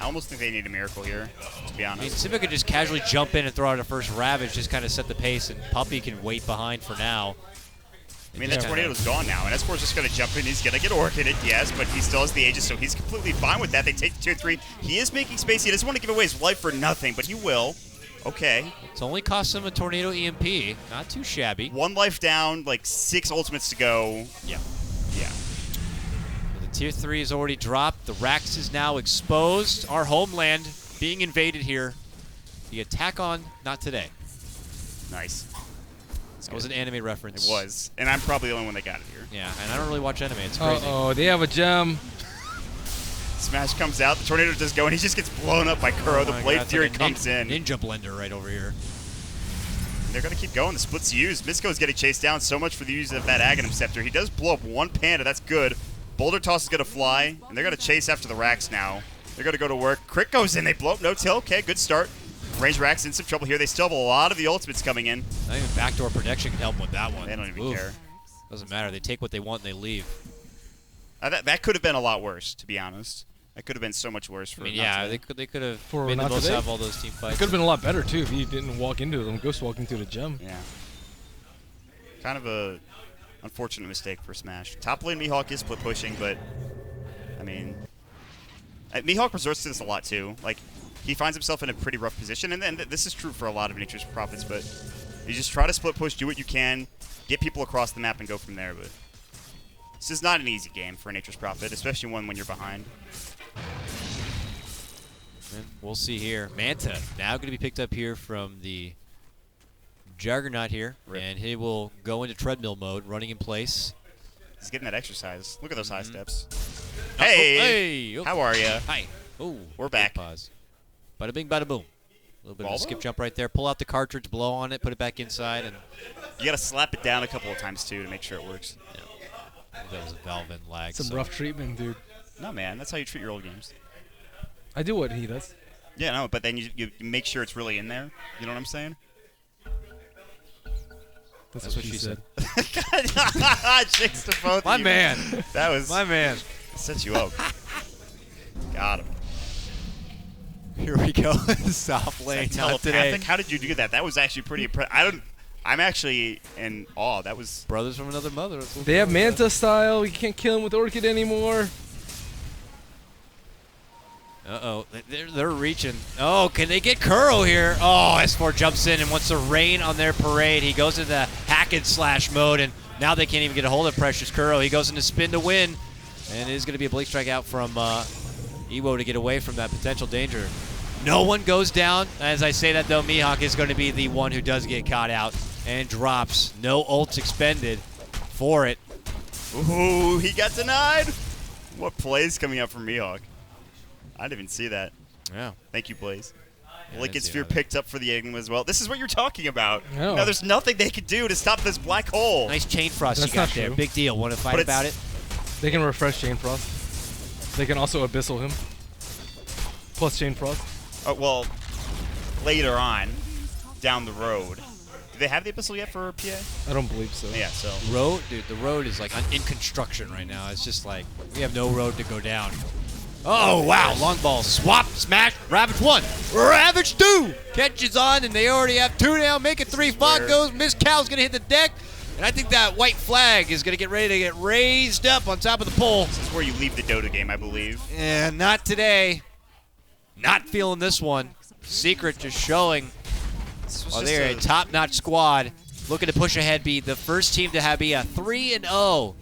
I almost think they need a miracle here, to be I mean, honest. Simba could just casually jump in and throw out a first Ravage, just kind of set the pace, and Puppy can wait behind for now. I mean, that Tornado's gone now, and S4's just going to jump in. He's going to get Orchided, yes, but he still has the Aegis, so he's completely fine with that. They take the 2-3. He is making space. He doesn't want to give away his life for nothing, but he will. Okay. It's only cost him a Tornado EMP. Not too shabby. 1 life down, like 6 ultimates to go. Yeah. Yeah. The tier 3 is already dropped. The Rax is now exposed. Our homeland being invaded here. The attack on, not today. Nice. That was an anime reference. It was. And I'm probably the only one that got it here. Yeah, and I don't really watch anime. It's crazy. Uh-oh, they have a gem. Smash comes out, the Tornado does go, and he just gets blown up by Kuro. The my Blade God, it's Fury like a comes in. Ninja blender right over here. They're going to keep going. The split's used. Misko is getting chased down so much for the use of that Aghanim Scepter. He does blow up 1 Panda. That's good. Boulder Toss is going to fly, and they're going to chase after the Rax now. They're going to go to work. Crit goes in. They blow up no-tail. Okay, good start. Range Rax in some trouble here. They still have a lot of the ultimates coming in. Not even backdoor protection can help them with that one. They don't even Oof. care. Doesn't matter. They take what they want and they leave. That could have been a lot worse, to be honest. That could have been so much worse for I mean, Not yeah, Today. they could have For made the Not most Today? out of all those team fights. It could have been a lot better, too, if he didn't walk into them. Ghost walking through the gem. Yeah. Kind of a unfortunate mistake for Smash. Top lane Mihawk is split pushing, but I mean, Mihawk resorts to this a lot too. Like, he finds himself in a pretty rough position, and then this is true for a lot of Nature's Prophets, but you just try to split push, do what you can, get people across the map, and go from there. But this is not an easy game for Nature's Prophet, especially one when you're behind. And we'll see here. Manta now going to be picked up here from the Juggernaut here, Rip. and he will go into treadmill mode, running in place. He's getting that exercise. Look at those high steps. Oh, Hey! hey! Oh. How are you? Hi. Oh, We're back. Pause. Bada bing, bada boom. A little bit of a Volvo? skip jump right there. Pull out the cartridge, blow on it, put it back inside, and You gotta slap it down a couple of times too to make sure it works. that was a valve and lag. Some so. rough treatment, dude. No, man, that's how you treat your old games. I do what he does. Yeah, no, but then you make sure it's really in there. You know what I'm saying? That's what she said. Jinx to both My of you. man. That was My man. set you up. Got him. Here we go. Soft lane. That Not today. telepathic? How did you do that? That was actually pretty impressive. I'm actually in awe. That was. Brothers from another mother. They have Manta style. You can't kill him with Orchid anymore. Uh-oh. They're reaching. Oh, can they get Kuro here? Oh, S4 jumps in and wants to rain on their parade. He goes into hack and slash mode, and now they can't even get a hold of Precious Kuro. He goes into spin to win, and it is going to be a Blake strike out from Ewo to get away from that potential danger. No one goes down. As I say that, though, Mihawk is going to be the one who does get caught out and drops. No ults expended for it. Ooh, he got denied. What plays coming up from Mihawk? I didn't even see that. Yeah. Thank you, Blaze. Yeah, Lincoln I see Sphere that. picked up for the Enigma as well. This is what you're talking about. No. No, there's nothing they could do to stop this black hole. Nice chain frost That's you got not there. true. Big deal. Want to fight But it's- about it? They can refresh Chain Frost. They can also Abyssal him. Plus Chain Frost. Well, later on, down the road. Do they have the Abyssal yet for PA? I don't believe so. Yeah, so. Road, dude, the road is like in construction right now. It's just like we have no road to go down. Oh wow, long ball, swap, smash, Ravage 1, Ravage 2, catches on, and they already have 2 now, make it 3. Fog goes, Miss Cow's gonna hit the deck, and I think that white flag is gonna get ready to get raised up on top of the pole. This is where you leave the Dota game, I believe. And not today. Not feeling this one. Secret just showing. This was Oh, just they're a top-notch squad, looking to push ahead, be the first team to be a 3-0,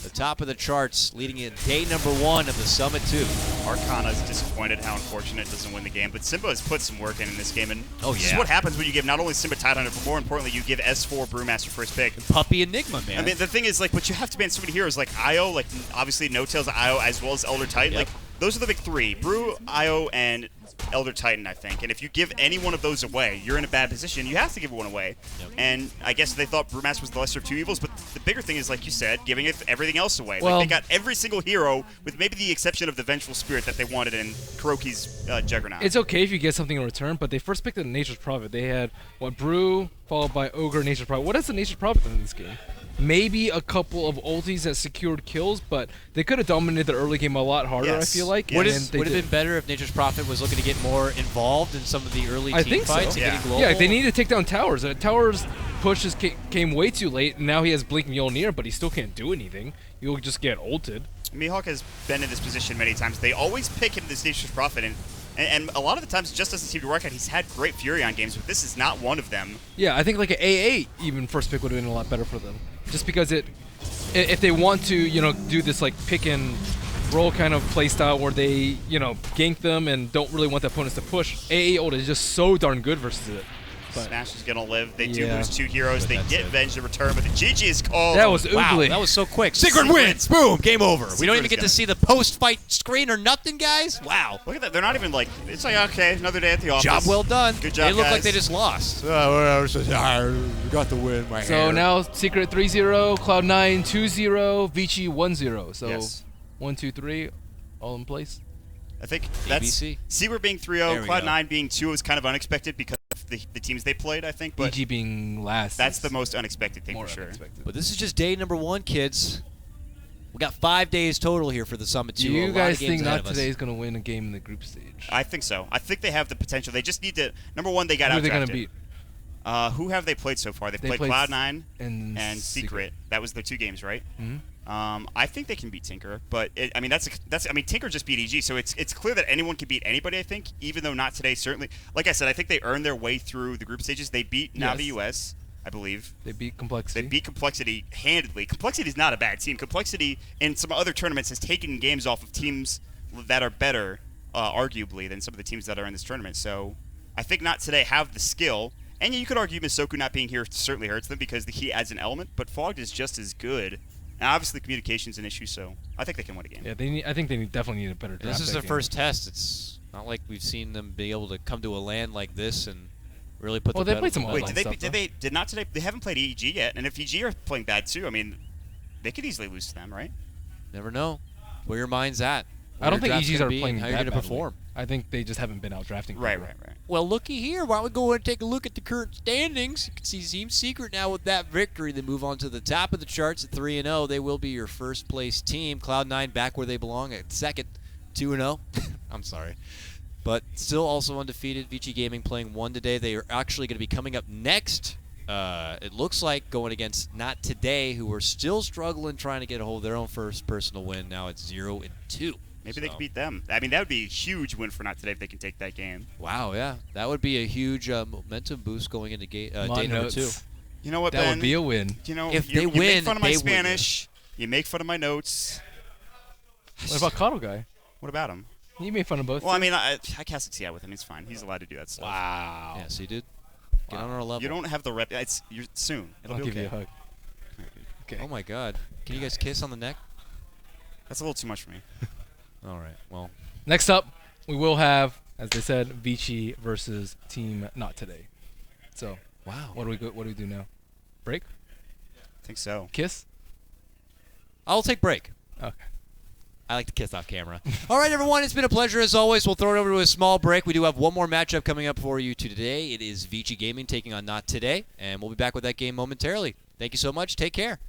the top of the charts, leading in day number 1 of the Summit 2. Arcana is disappointed how unfortunate it doesn't win the game, but Simba has put some work in this game, and Oh, this is yeah. what happens when you give not only Simba Tidehunter, but more importantly, you give S4 Brewmaster first pick. Puppy Enigma, man. I mean, the thing is, like, what you have to ban so many heroes, like Io, like, obviously No Tails Io, as well as Elder Titan. Yep. Like, those are the big 3. Brew, Io, and Elder Titan, I think. And if you give any one of those away, you're in a bad position. You have to give one away. Yep. And I guess they thought Brewmaster was the lesser of 2 evils, but the bigger thing is, like you said, giving everything else away. Well- like, they got every single hero, with maybe the exception of the Vengeful Spirit that they wanted in Kuroki's Juggernaut. It's okay if you get something in return, but they first picked the Nature's Prophet. They had, Brew, followed by Ogre, Nature's Prophet. What is the Nature's Prophet in this game? maybe a couple of ultis that secured kills, but they could have dominated the early game a lot harder, Yes. I feel like. Yes. and Would they have been better if Nature's Prophet was looking to get more involved in some of the early I team think so. fights and Yeah. getting global. Yeah, they need to take down towers. Towers pushes came way too late, and now he has Blink Mjolnir, but he still can't do anything. You'll just get ulted. Mihawk has been in this position many times. They always pick him this Nature's Prophet, and a lot of the times it just doesn't seem to work out. He's had great Fury on games, but this is not one of them. Yeah, I think like an AA even first pick would have been a lot better for them, just because if they want to do this like pick and roll kind of playstyle where they gank them and don't really want the opponents to push, AA ult is just so darn good versus it. But Smash is gonna live. They do Yeah. lose 2 heroes. But They that's get it. Venge to return, but the GG is called. that was Wow, oogly. that was so quick. Secret wins. Boom. Game over. We don't even is get to gonna- see the post-fight screen or nothing, guys. Wow. Look at that. They're not even like. It's like okay, another day at the office. Job well done. Good job, They look guys. like they just lost. We got the win. My So now Secret 3-0, Cloud9 2-0, Vici 1-0. So Yes. 1, 2, 3, all in place. I think that's ABC. Secret being 3-0, There we Cloud9 being 2 was kind of unexpected because of the teams they played, I think. But EG being last. that's is the most unexpected thing more for sure. unexpected. But this is just day number 1, kids. We got 5 days total here for the Summit 2. Do A you lot guys of games think ahead Not of us. Today is going to win a game in the group stage? I think so. I think they have the potential. They just need to. Number one, they got Who out. are they going to beat? Who have they played so far? They've They played played Cloud9 And Secret. That was the 2 games, right? Mhm. I think they can beat Tinker, but I mean Tinker just beat EG, so it's clear that anyone can beat anybody. I think, even though Not Today certainly. Like I said, I think they earned their way through the group stages. They beat Navi Yes. US, I believe. They beat Complexity. They beat Complexity handedly. Complexity is not a bad team. Complexity in some other tournaments has taken games off of teams that are better, arguably, than some of the teams that are in this tournament. So I think Not Today have the skill. And you could argue Misoku not being here certainly hurts them because he adds an element, but Fogged is just as good. And obviously communication's an issue, so I think they can win a game. Yeah, I think they definitely need a better And draft. this is that their game. first test. It's not like we've seen them be able to come to a LAN like this and really put Well, the they played some pedal to the Wait, online metal. stuff, did Not Today? They haven't played EG yet, and if EG are playing bad too, I mean, they could easily lose to them, right? Never know where your mind's at. I where don't your think draft's EGs gonna are be, playing and how you're that going to badly. perform. I think they just haven't been out drafting. Right. people. Well, looky here. Why don't we go and take a look at the current standings? You can see Team Secret now with that victory. They move on to the top of the charts at 3-0. They will be your first place team. Cloud9 back where they belong at second, 2-0. I'm sorry. But still also undefeated. Vici Gaming playing 1 today. They are actually going to be coming up next. It looks like going against Not Today, who are still struggling trying to get a hold of their own first personal win. Now it's 0-2. Maybe they could beat them. I mean, that would be a huge win for Not Today if they can take that game. Wow, yeah. That would be a huge momentum boost going into day number notes. 2. You know what, That Ben? would be a win. You know, If you they make win, fun of my they win. Spanish. You make fun of my notes. What about KOTLguy? What about him? You made fun of both. Well, I mean, I cast CI with him. He's fine. He's allowed to do that stuff. wow. Yeah, see, dude. Get on our level. You don't have the rep. You're soon. It'll I'll be give okay. you a hug. Okay. Oh, my God. Can you guys kiss on the neck? That's a little too much for me. All right, well. Next up, we will have, as they said, Vici versus Team Not Today. So, Wow. what do we do now? Break? I think so. Kiss? I'll take break. Okay. I like to kiss off camera. All right, everyone. It's been a pleasure as always. We'll throw it over to a small break. We do have one more matchup coming up for you today. It is Vici Gaming taking on Not Today, and we'll be back with that game momentarily. Thank you so much. Take care.